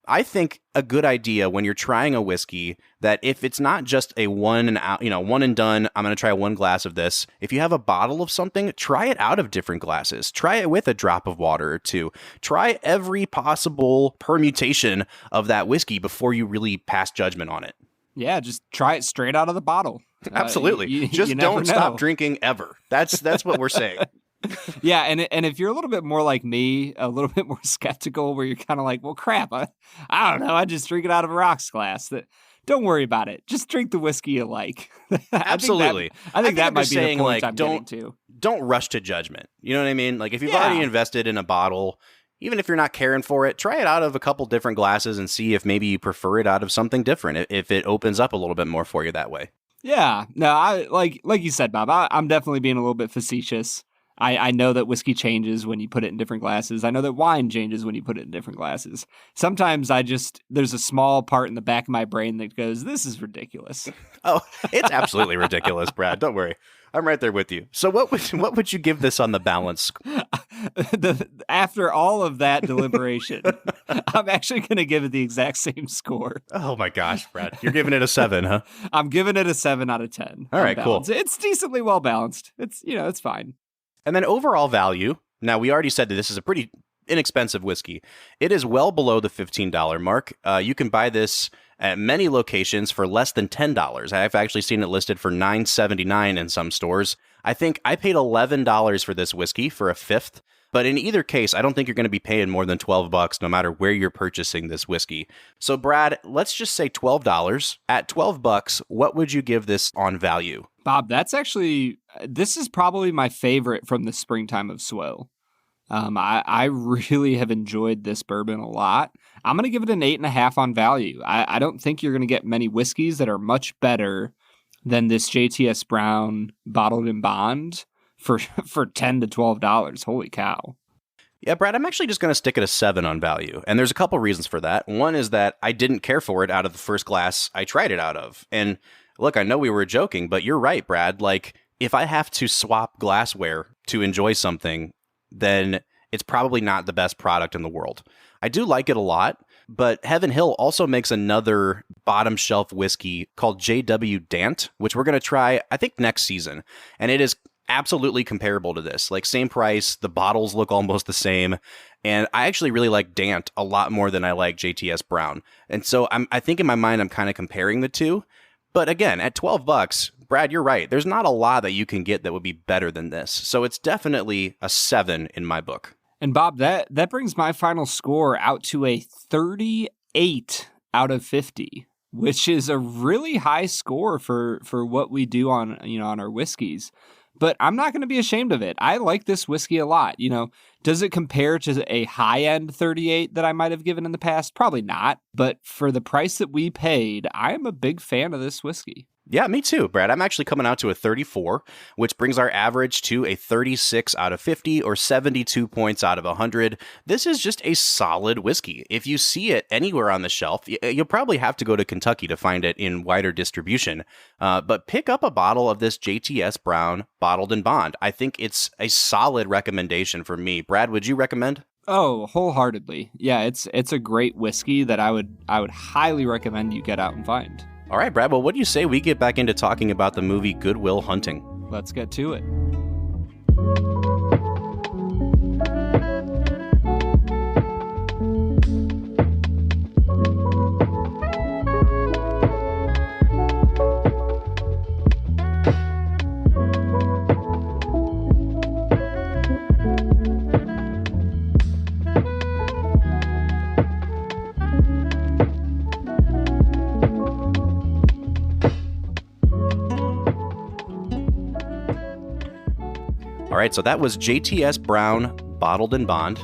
I think, a good idea when you're trying a whiskey that if it's not just a one and done, I'm going to try one glass of this. If you have a bottle of something, try it out of different glasses. Try it with a drop of water or 2. Try every possible permutation of that whiskey before you really pass judgment on it.
Yeah, just try it straight out of the bottle.
Absolutely. You don't stop drinking ever. That's what we're saying.
Yeah, and if you're a little bit more like me, a little bit more skeptical, where you're kind of like, well, crap, I don't know, I just drink it out of a rocks glass. Don't worry about it. Just drink the whiskey you like.
Absolutely.
I think that might be the point I'm getting to.
Don't rush to judgment. You know what I mean? Like if you've already invested in a bottle, even if you're not caring for it, try it out of a couple different glasses and see if maybe you prefer it out of something different, if it opens up a little bit more for you that way.
Yeah. No, I like you said, Bob, I'm definitely being a little bit facetious. I know that whiskey changes when you put it in different glasses. I know that wine changes when you put it in different glasses. Sometimes there's a small part in the back of my brain that goes, this is ridiculous.
Oh, it's absolutely ridiculous, Brad. Don't worry. I'm right there with you. So what would you give this on the balance?
After all of that deliberation, I'm actually going to give it the exact same score.
Oh my gosh, Brad. You're giving it a 7, huh?
I'm giving it a 7 out of 10.
All right, cool.
It's decently well balanced. It's fine.
And then overall value. Now, we already said that this is a pretty inexpensive whiskey. It is well below the $15 mark. You can buy this at many locations for less than $10. I've actually seen it listed for $9.79 in some stores. I think I paid $11 for this whiskey for a fifth. But in either case, I don't think you're going to be paying more than $12 no matter where you're purchasing this whiskey. So Brad, let's just say $12. At $12, what would you give this on value?
Bob, this is probably my favorite from the Springtime of Swill. I really have enjoyed this bourbon a lot. I'm going to give it an 8.5 on value. I don't think you're going to get many whiskeys that are much better than this JTS Brown Bottled-in-Bond for $10 to $12. Holy cow.
Yeah, Brad, I'm actually just going to stick at a 7 on value. And there's a couple reasons for that. One is that I didn't care for it out of the first glass I tried it out of. And look, I know we were joking, but you're right, Brad. Like, if I have to swap glassware to enjoy something, then it's probably not the best product in the world. I do like it a lot, but Heaven Hill also makes another bottom shelf whiskey called J.W. Dant, which we're going to try, I think, next season. And it is absolutely comparable to this. Like, same price, the bottles look almost the same. And I actually really like Dant a lot more than I like JTS Brown. And so I think in my mind, I'm kind of comparing the two. But again, at $12, Brad, you're right. There's not a lot that you can get that would be better than this. So it's definitely a 7 in my book.
And Bob, that brings my final score out to a 38 out of 50, which is a really high score for what we do on our whiskeys. But I'm not going to be ashamed of it. I like this whiskey a lot. Does it compare to a high-end 38 that I might have given in the past? Probably not. But for the price that we paid, I am a big fan of this whiskey.
Yeah, me too, Brad. I'm actually coming out to a 34, which brings our average to a 36 out of 50 or 72 points out of 100. This is just a solid whiskey. If you see it anywhere on the shelf, you'll probably have to go to Kentucky to find it in wider distribution. But pick up a bottle of this JTS Brown Bottled-in-Bond. I think it's a solid recommendation for me. Brad, would you recommend?
Oh, wholeheartedly. Yeah, it's a great whiskey that I would highly recommend you get out and find.
All right, Brad, well, what do you say we get back into talking about the movie Good Will Hunting?
Let's get to it.
All right, so that was JTS Brown Bottled-in-Bond,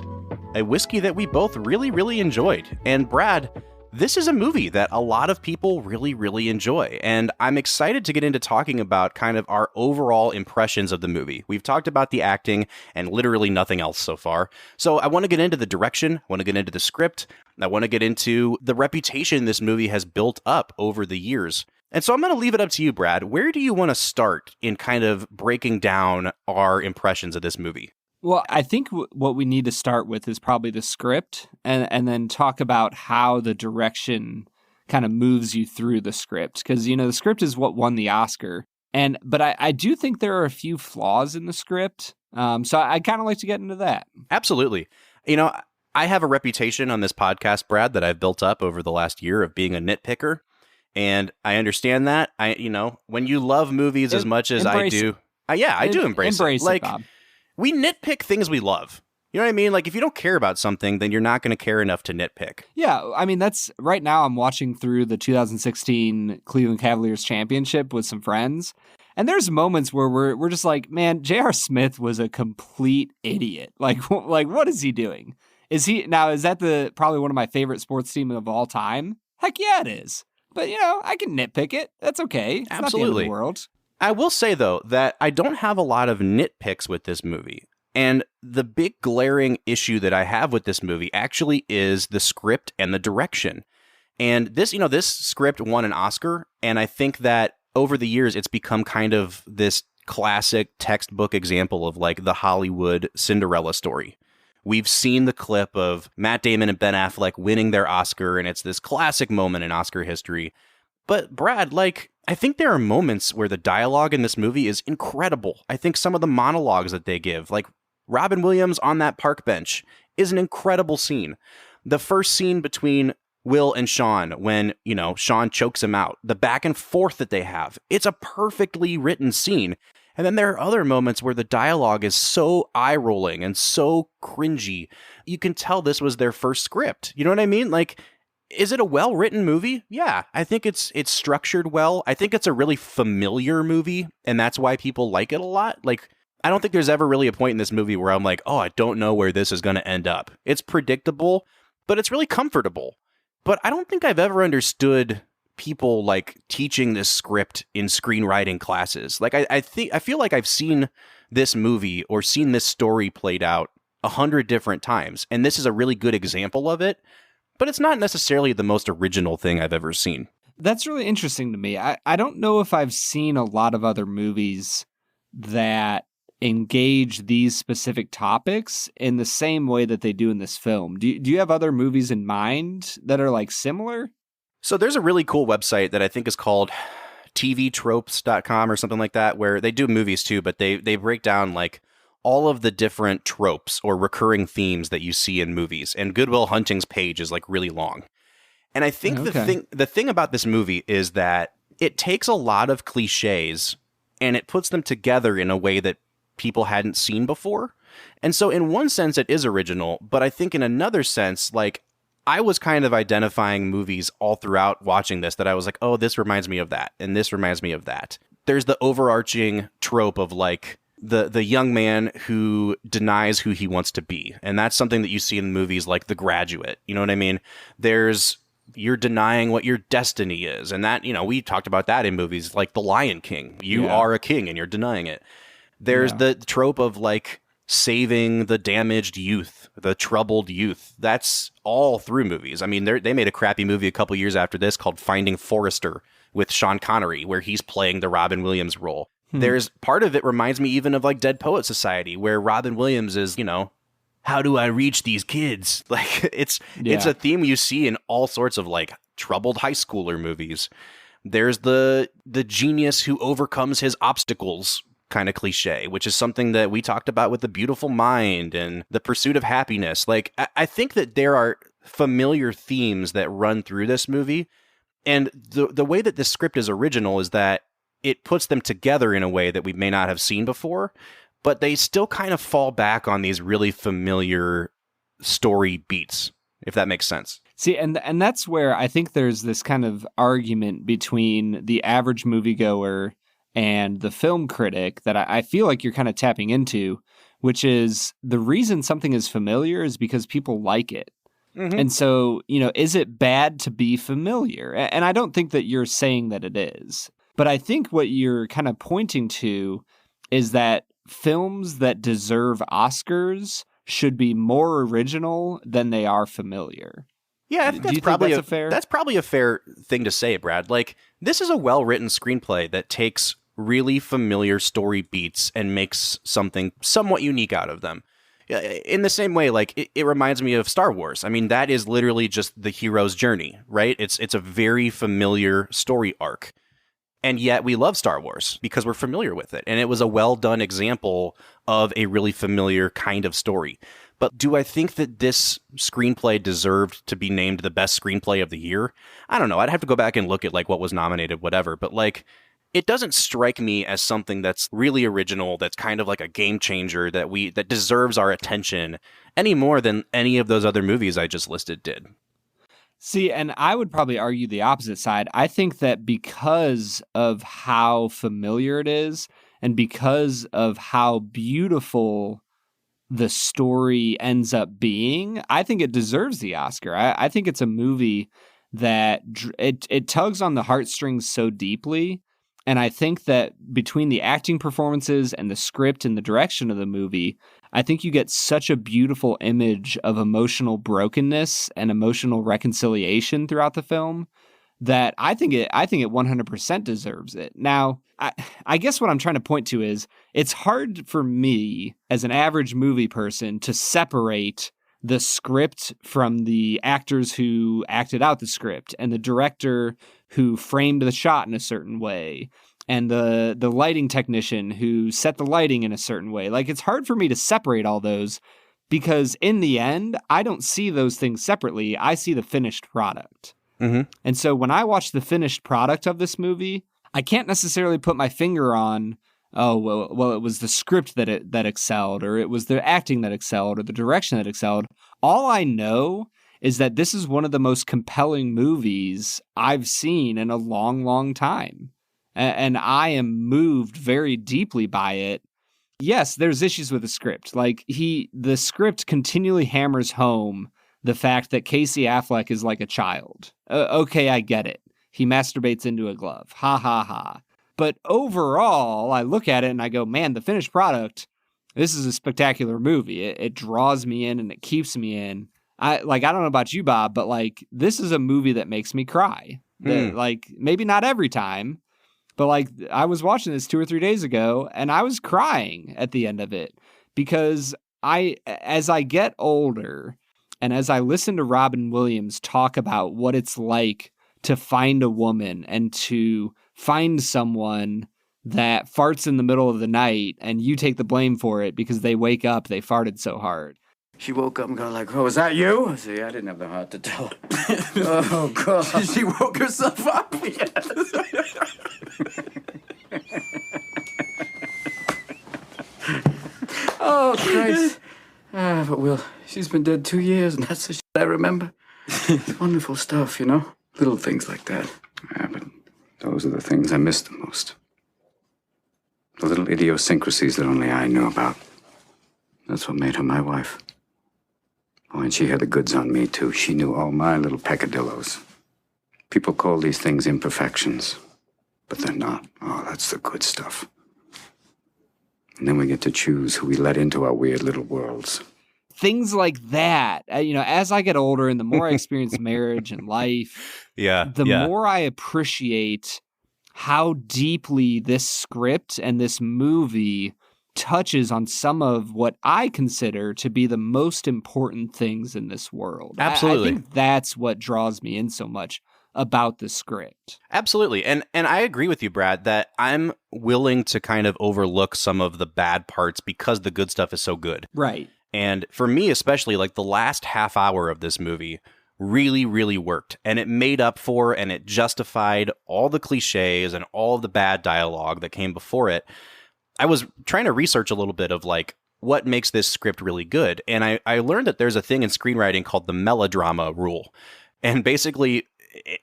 a whiskey that we both really, really enjoyed. And Brad, this is a movie that a lot of people really, really enjoy. And I'm excited to get into talking about kind of our overall impressions of the movie. We've talked about the acting and literally nothing else so far. So I want to get into the direction, I want to get into the script, I want to get into the reputation this movie has built up over the years. And so I'm going to leave it up to you, Brad. Where do you want to start in kind of breaking down our impressions of this movie?
Well, I think what we need to start with is probably the script and then talk about how the direction kind of moves you through the script. Because, the script is what won the Oscar. But I do think there are a few flaws in the script. So I'd kind of like to get into that.
Absolutely. I have a reputation on this podcast, Brad, that I've built up over the last year of being a nitpicker. And I understand that. When you love movies as much as I do, I do embrace it.
Like, Bob.
We nitpick things we love. You know what I mean? Like, if you don't care about something, then you're not going to care enough to nitpick.
Yeah, I mean, that's right now I'm watching through the 2016 Cleveland Cavaliers championship with some friends. And there's moments where we're just like, man, J.R. Smith was a complete idiot. Like what is he doing? Is that probably one of my favorite sports teams of all time? Heck yeah, it is. But, I can nitpick it. That's okay. It's
Absolutely.
not the end of the world.
I will say, though, that I don't have a lot of nitpicks with this movie. And the big glaring issue that I have with this movie actually is the script and the direction. And this script won an Oscar, and I think that over the years it's become kind of this classic textbook example of like the Hollywood Cinderella story. We've seen the clip of Matt Damon and Ben Affleck winning their Oscar, and it's this classic moment in Oscar history. But Brad, like, I think there are moments where the dialogue in this movie is incredible. I think some of the monologues that they give, like Robin Williams on that park bench, is an incredible scene. The first scene between Will and Sean, when, Sean chokes him out, the back and forth that they have, it's a perfectly written scene. And then there are other moments where the dialogue is so eye-rolling and so cringy. You can tell this was their first script. You know what I mean? Like, is it a well-written movie? Yeah, I think it's structured well. I think it's a really familiar movie, and that's why people like it a lot. Like, I don't think there's ever really a point in this movie where I'm like, oh, I don't know where this is going to end up. It's predictable, but it's really comfortable. But I don't think I've ever understood people like teaching this script in screenwriting classes. Like, I feel like I've seen this movie or seen this story played out 100 different times, and this is a really good example of it. But it's not necessarily the most original thing I've ever seen.
That's really interesting to me. I don't know if I've seen a lot of other movies that engage these specific topics in the same way that they do in this film. Do you have other movies in mind that are like similar?
So there's a really cool website that I think is called tvtropes.com or something like that, where they do movies too, but they break down like all of the different tropes or recurring themes that you see in movies. And Good Will Hunting's page is like really long. And I think the thing about this movie is that it takes a lot of cliches and it puts them together in a way that people hadn't seen before. And so in one sense it is original, but I think in another sense, like, I was kind of identifying movies all throughout watching this that I was like, oh, this reminds me of that, and this reminds me of that. There's the overarching trope of like the young man who denies who he wants to be. And that's something that you see in movies like The Graduate. You know what I mean? You're denying what your destiny is. And that, we talked about that in movies like The Lion King. You are a king and you're denying it. There's the trope of like saving the damaged youth, the troubled youth. That's all through movies. I mean, they made a crappy movie a couple years after this called Finding Forrester with Sean Connery, where he's playing the Robin Williams role. There's part of it reminds me even of like Dead Poet Society, where Robin Williams is, how do I reach these kids? Like it's a theme you see in all sorts of like troubled high schooler movies. There's the genius who overcomes his obstacles kind of cliche, which is something that we talked about with The Beautiful Mind and The Pursuit of Happiness. Like I think that there are familiar themes that run through this movie. And the way that this script is original is that it puts them together in a way that we may not have seen before, but they still kind of fall back on these really familiar story beats, if that makes sense.
See, and that's where I think there's this kind of argument between the average moviegoer and the film critic that I feel like you're kind of tapping into, which is the reason something is familiar is because people like it. Mm-hmm. And so, is it bad to be familiar? And I don't think that you're saying that it is. But I think what you're kind of pointing to is that films that deserve Oscars should be more original than they are familiar.
Yeah, I think that's probably a fair thing to say, Brad. Like, this is a well-written screenplay that takes really familiar story beats and makes something somewhat unique out of them. In the same way, like, it reminds me of Star Wars. I mean, that is literally just the hero's journey, right? It's a very familiar story arc. And yet we love Star Wars because we're familiar with it. And it was a well-done example of a really familiar kind of story. But do I think that this screenplay deserved to be named the best screenplay of the year? I don't know. I'd have to go back and look at like what was nominated, whatever. But like, it doesn't strike me as something that's really original, that's kind of like a game changer that deserves our attention any more than any of those other movies I just listed did.
See, and I would probably argue the opposite side. I think that because of how familiar it is and because of how beautiful the story ends up being, I think it deserves the Oscar. I think it's a movie that it tugs on the heartstrings so deeply, And I think that between the acting performances and the script and the direction of the movie, I think you get such a beautiful image of emotional brokenness and emotional reconciliation throughout the film that I think it 100% deserves it. Now, I guess what I'm trying to point to is it's hard for me as an average movie person to separate the script from the actors who acted out the script and the director who framed the shot in a certain way and the lighting technician who set the lighting in a certain way. Like, it's hard for me to separate all those because in the end, I don't see those things separately. I see the finished product.
Mm-hmm.
And so when I watch the finished product of this movie, I can't necessarily put my finger on, oh, well, it was the script that excelled, or it was the acting that excelled, or the direction that excelled. All I know is that this is one of the most compelling movies I've seen in a long, long time. And I am moved very deeply by it. Yes, there's issues with the script. Like, the script continually hammers home the fact that Casey Affleck is like a child. Okay, I get it. He masturbates into a glove. Ha, ha, ha. But overall, I look at it and I go, man, the finished product, this is a spectacular movie. It draws me in and it keeps me in. I don't know about you, Bob, but like, this is a movie that makes me cry. Like, maybe not every time, but like, I was watching this 2 or 3 days ago and I was crying at the end of it because as I get older and as I listen to Robin Williams talk about what it's like to find a woman and to find someone that farts in the middle of the night and you take the blame for it because they wake up, they farted so hard.
She woke up and got like, oh, was that you? See, I didn't have the heart to tell her. Oh, God.
She woke herself up.
Oh, Christ. But Will, she's been dead 2 years, and that's the shit I remember. It's wonderful stuff, you know? Little things like that. Yeah, but those are the things I miss the most. The little idiosyncrasies that only I knew about. That's what made her my wife. Oh, and she had the goods on me, too. She knew all my little peccadillos. People call these things imperfections, but they're not. Oh, that's the good stuff. And then we get to choose who we let into our weird little worlds.
Things like that, as I get older and the more I experience marriage and life, the more I appreciate how deeply this script and this movie touches on some of what I consider to be the most important things in this world.
Absolutely.
I think that's what draws me in so much about the script.
Absolutely. And I agree with you, Brad, that I'm willing to kind of overlook some of the bad parts because the good stuff is so good.
Right.
And for me, especially, like, the last half hour of this movie really, really worked. And it made up for and it justified all the cliches and all the bad dialogue that came before it. I was trying to research a little bit of, like, what makes this script really good. And I learned that there's a thing in screenwriting called the melodrama rule. And basically,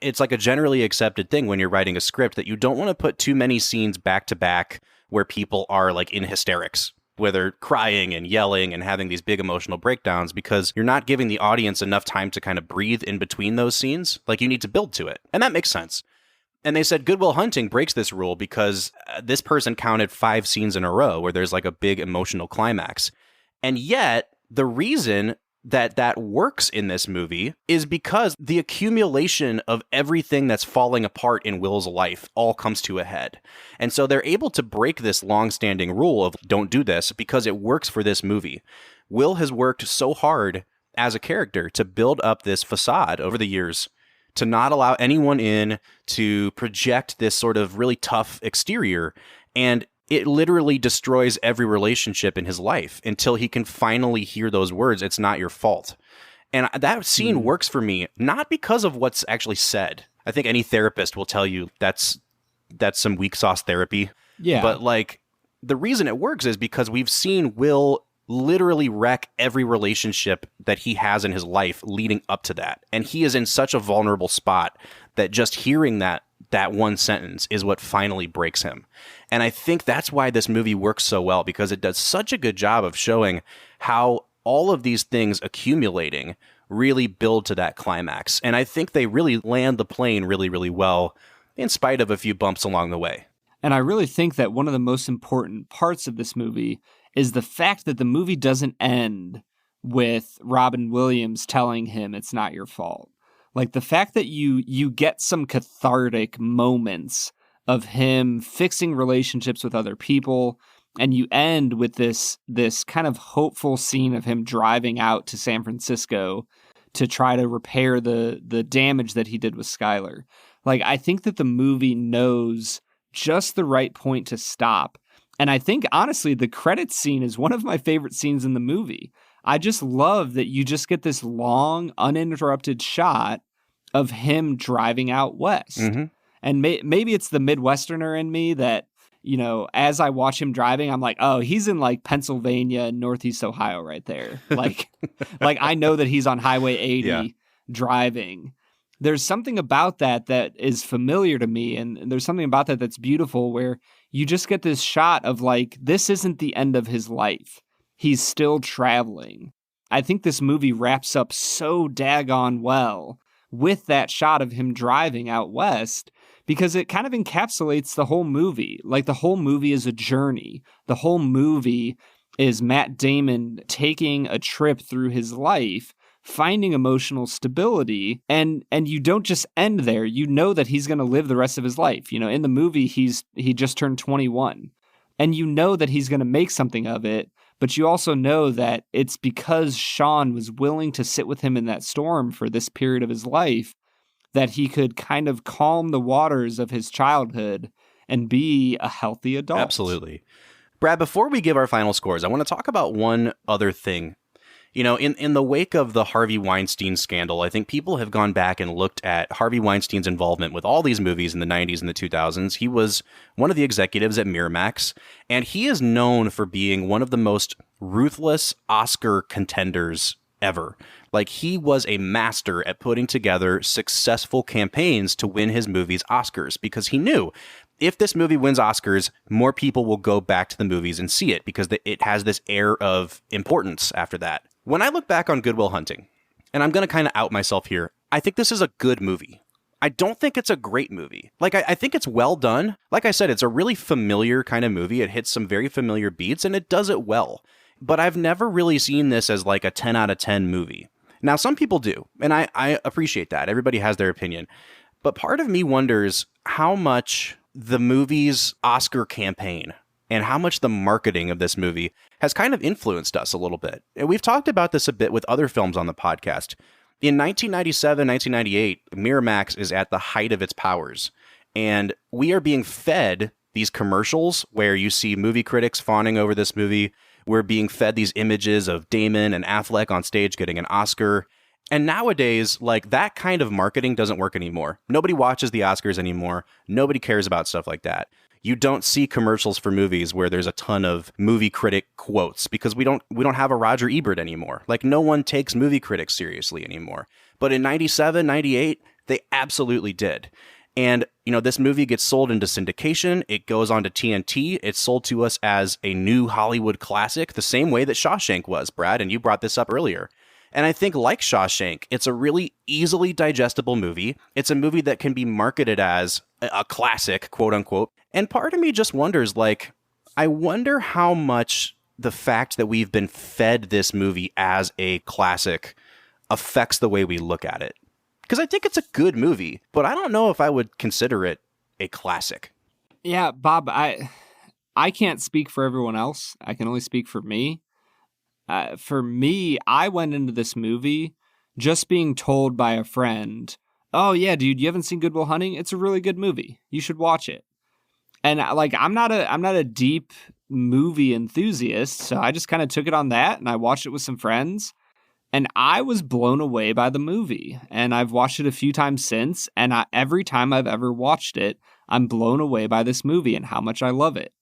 it's like a generally accepted thing when you're writing a script that you don't want to put too many scenes back to back where people are, like, in hysterics, where they're crying and yelling and having these big emotional breakdowns, because you're not giving the audience enough time to kind of breathe in between those scenes. Like, you need to build to it. And that makes sense. And they said Good Will Hunting breaks this rule because this person counted 5 scenes in a row where there's like a big emotional climax. And yet, the reason that works in this movie is because the accumulation of everything that's falling apart in Will's life all comes to a head. And so they're able to break this long-standing rule of don't do this because it works for this movie. Will has worked so hard as a character to build up this facade over the years, to not allow anyone in, to project this sort of really tough exterior. And it literally destroys every relationship in his life until he can finally hear those words, "It's not your fault." And that scene works for me, not because of what's actually said. I think any therapist will tell you that's some weak sauce therapy.
Yeah.
But like, the reason it works is because we've seen Will literally wreck every relationship that he has in his life leading up to that. And he is in such a vulnerable spot that just hearing that one sentence is what finally breaks him. And I think that's why this movie works so well, because it does such a good job of showing how all of these things accumulating really build to that climax. And I think they really land the plane really, really well, in spite of a few bumps along the way.
And I really think that one of the most important parts of this movie is the fact that the movie doesn't end with Robin Williams telling him it's not your fault. Like the fact that you get some cathartic moments of him fixing relationships with other people, and you end with this kind of hopeful scene of him driving out to San Francisco to try to repair the damage that he did with Skylar. Like, I think that the movie knows just the right point to stop. And I think, honestly, the credits scene is one of my favorite scenes in the movie. I just love that you just get this long, uninterrupted shot of him driving out west. Mm-hmm. And maybe it's the Midwesterner in me that, you know, as I watch him driving, I'm like, oh, he's in like Pennsylvania and Northeast Ohio right there. Like I know that he's on Highway 80 driving. There's something about that is familiar to me. And there's something about that that's beautiful, where you just get this shot of like, this isn't the end of his life. He's still traveling. I think this movie wraps up so daggone well with that shot of him driving out west, because it kind of encapsulates the whole movie. Like, the whole movie is a journey. The whole movie is Matt Damon taking a trip through his life, finding emotional stability, and you don't just end there. You know that he's going to live the rest of his life. You know, in the movie, he just turned 21, and you know that he's going to make something of it, but you also know that it's because Sean was willing to sit with him in that storm for this period of his life that he could kind of calm the waters of his childhood and be a healthy adult.
Absolutely. Brad, before we give our final scores, I want to talk about one other thing. You know, in the wake of the Harvey Weinstein scandal, I think people have gone back and looked at Harvey Weinstein's involvement with all these movies in the 90s and the 2000s. He was one of the executives at Miramax, and he is known for being one of the most ruthless Oscar contenders ever. Like, he was a master at putting together successful campaigns to win his movies Oscars, because he knew if this movie wins Oscars, more people will go back to the movies and see it, because it has this air of importance after that. When I look back on Good Will Hunting, and I'm going to kind of out myself here, I think this is a good movie. I don't think it's a great movie. Like, I think it's well done. Like I said, it's a really familiar kind of movie. It hits some very familiar beats, and it does it well. But I've never really seen this as like a 10 out of 10 movie. Now, some people do, and I appreciate that. Everybody has their opinion. But part of me wonders how much the movie's Oscar campaign and how much the marketing of this movie has kind of influenced us a little bit. And we've talked about this a bit with other films on the podcast. In 1997, 1998, Miramax is at the height of its powers. And we are being fed these commercials where you see movie critics fawning over this movie. We're being fed these images of Damon and Affleck on stage getting an Oscar. And nowadays, like, that kind of marketing doesn't work anymore. Nobody watches the Oscars anymore. Nobody cares about stuff like that. You don't see commercials for movies where there's a ton of movie critic quotes, because we don't have a Roger Ebert anymore. Like, no one takes movie critics seriously anymore. But in 97, 98, they absolutely did. And, you know, this movie gets sold into syndication. It goes on to TNT. It's sold to us as a new Hollywood classic, the same way that Shawshank was, Brad, and you brought this up earlier. And I think, like Shawshank, it's a really easily digestible movie. It's a movie that can be marketed as a classic, quote unquote. And part of me just wonders, like, I wonder how much the fact that we've been fed this movie as a classic affects the way we look at it. Because I think it's a good movie, but I don't know if I would consider it a classic.
Yeah, Bob, I can't speak for everyone else. I can only speak for me. For me, I went into this movie just being told by a friend, oh yeah, dude, you haven't seen Good Will Hunting? It's a really good movie. You should watch it. And like, I'm not a deep movie enthusiast, so I just kind of took it on that, and I watched it with some friends, and I was blown away by the movie. And I've watched it a few times since, and every time I've ever watched it, I'm blown away by this movie and how much I love it.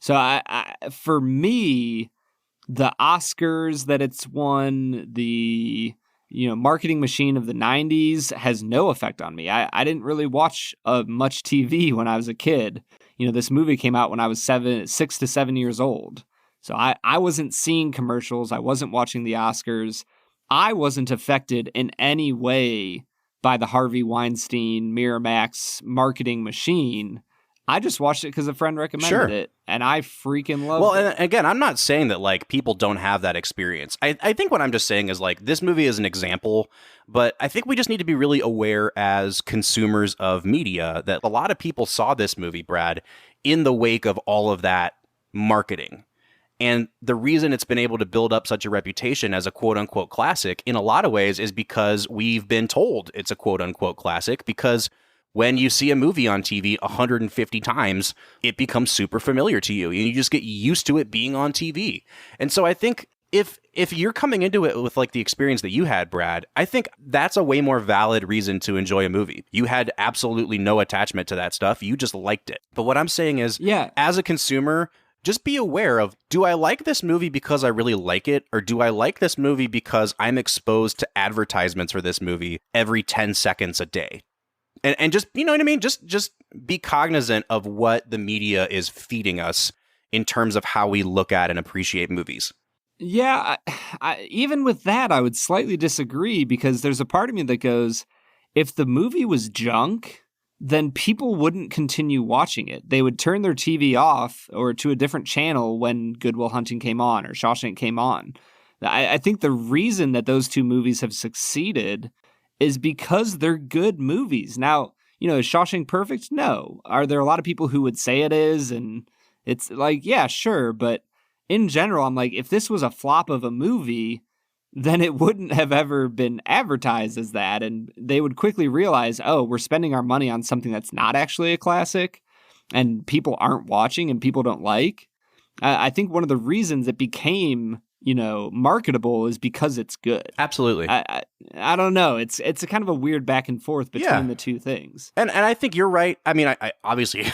So for me, the Oscars that it's won, the marketing machine of the 90s has no effect on me. I didn't really watch much TV when I was a kid. This movie came out when I was 6 to 7 years old. So I wasn't seeing commercials. I wasn't watching the Oscars. I wasn't affected in any way by the Harvey Weinstein Miramax marketing machine. I just watched it because a friend recommended it, and I freaking loved it.
Well, and again, I'm not saying that like people don't have that experience. I think what I'm just saying is like this movie is an example, but I think we just need to be really aware as consumers of media that a lot of people saw this movie, Brad, in the wake of all of that marketing. And the reason it's been able to build up such a reputation as a quote unquote classic in a lot of ways is because we've been told it's a quote unquote classic, because when you see a movie on TV 150 times, it becomes super familiar to you and you just get used to it being on TV. And so I think if you're coming into it with like the experience that you had, Brad, I think that's a way more valid reason to enjoy a movie. You had absolutely no attachment to that stuff. You just liked it. But what I'm saying is, as a consumer, just be aware of, do I like this movie because I really like it? Or do I like this movie because I'm exposed to advertisements for this movie every 10 seconds a day? And just, you know what I mean? Just be cognizant of what the media is feeding us in terms of how we look at and appreciate movies.
Yeah, even with that, I would slightly disagree, because there's a part of me that goes, if the movie was junk, then people wouldn't continue watching it. They would turn their TV off or to a different channel when Good Will Hunting came on or Shawshank came on. I think the reason that those two movies have succeeded is because they're good movies. Now, you know, is Shawshank perfect? No. Are there a lot of people who would say it is? And it's like, yeah, sure. But in general, I'm like, if this was a flop of a movie, then it wouldn't have ever been advertised as that. And they would quickly realize, oh, we're spending our money on something that's not actually a classic and people aren't watching and people don't like. I think one of the reasons it became, you know, marketable is because it's good.
Absolutely.
I don't know. It's a kind of a weird back and forth between the two things.
And I think you're right. I mean, I obviously,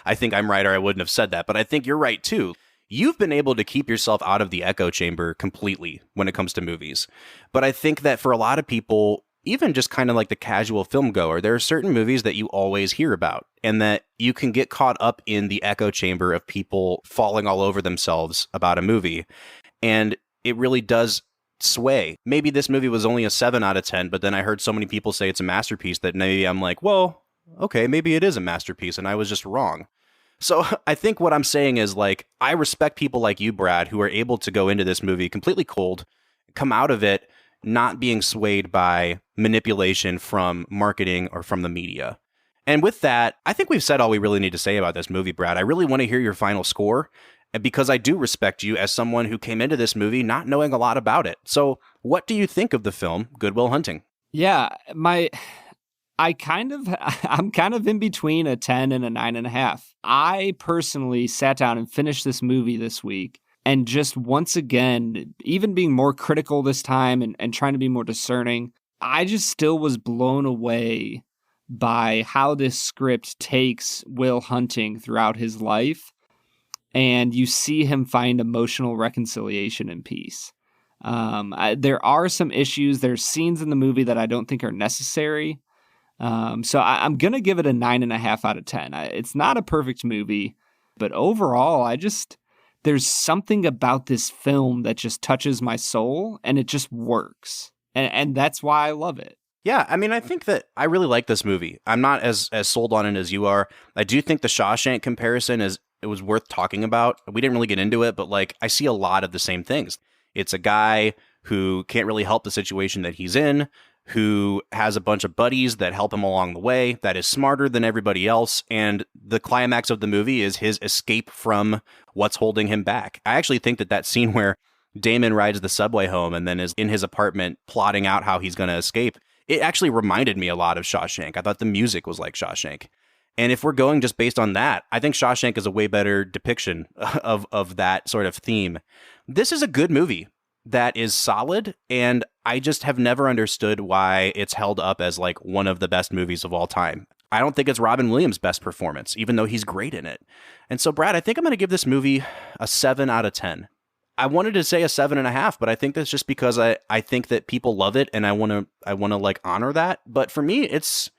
I think I'm right or I wouldn't have said that, but I think you're right too. You've been able to keep yourself out of the echo chamber completely when it comes to movies. But I think that for a lot of people, even just kind of like the casual film goer, there are certain movies that you always hear about and that you can get caught up in the echo chamber of people falling all over themselves about a movie. And it really does sway. Maybe this movie was only a 7 out of 10, but then I heard so many people say it's a masterpiece that maybe I'm like, well, okay, maybe it is a masterpiece and I was just wrong. So I think what I'm saying is, like, I respect people like you, Brad, who are able to go into this movie completely cold, come out of it not being swayed by manipulation from marketing or from the media. And with that, I think we've said all we really need to say about this movie, Brad. I really want to hear your final score, because I do respect you as someone who came into this movie not knowing a lot about it. So what do you think of the film Good Will Hunting?
Yeah, I'm kind of in between a 10 and a 9.5. I personally sat down and finished this movie this week, and just once again, even being more critical this time and trying to be more discerning, I just still was blown away by how this script takes Will Hunting throughout his life, and you see him find emotional reconciliation and peace. There are some issues. There's scenes in the movie that I don't think are necessary. So I'm going to give it a 9.5 out of 10. It's not a perfect movie, but overall, there's something about this film that just touches my soul and it just works. And that's why I love it.
Yeah, I mean, I think that I really like this movie. I'm not as sold on it as you are. I do think the Shawshank comparison it was worth talking about. We didn't really get into it, but like I see a lot of the same things. It's a guy who can't really help the situation that he's in, who has a bunch of buddies that help him along the way, that is smarter than everybody else, and the climax of the movie is his escape from what's holding him back. I actually think that scene where Damon rides the subway home and then is in his apartment plotting out how he's going to escape, it actually reminded me a lot of Shawshank. I thought the music was like Shawshank. And if we're going just based on that, I think Shawshank is a way better depiction of that sort of theme. This is a good movie that is solid, and I just have never understood why it's held up as like one of the best movies of all time. I don't think it's Robin Williams' best performance, even though he's great in it. And so, Brad, I think I'm going to give this movie a 7 out of 10. I wanted to say a 7.5, but I think that's just because I think that people love it, and I want to like honor that. But for me, it's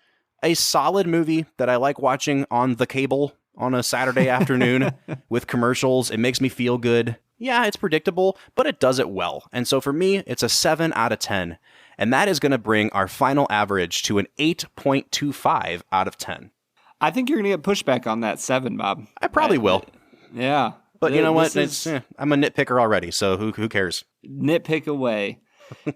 a solid movie that I like watching on the cable on a Saturday afternoon with commercials. It makes me feel good. Yeah, it's predictable, but it does it well. And so for me, it's a 7 out of 10. And that is going to bring our final average to an 8.25 out of 10.
I think you're going to get pushback on that 7, Bob.
I probably will.
Yeah.
But you know what?
This is
I'm a nitpicker already, so who cares?
nitpick away.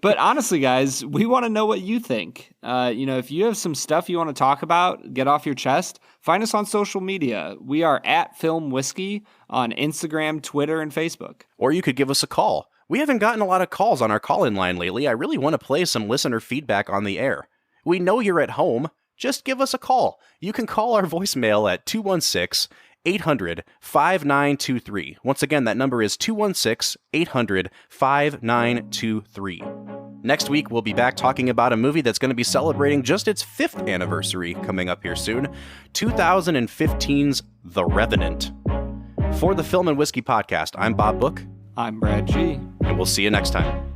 But honestly, guys, we want to know what you think. If you have some stuff you want to talk about, get off your chest, find us on social media. We are at Film Whiskey on Instagram, Twitter, and Facebook.
Or you could give us a call. We haven't gotten a lot of calls on our call-in line lately. I really want to play some listener feedback on the air. We know you're at home. Just give us a call. You can call our voicemail at 216-800-5923. Once again, that number is 216-800-5923. Next week, we'll be back talking about a movie that's going to be celebrating just its 5th anniversary coming up here soon, 2015's The Revenant. For the Film and Whiskey Podcast, I'm Bob Book.
I'm Brad G.
And we'll see you next time.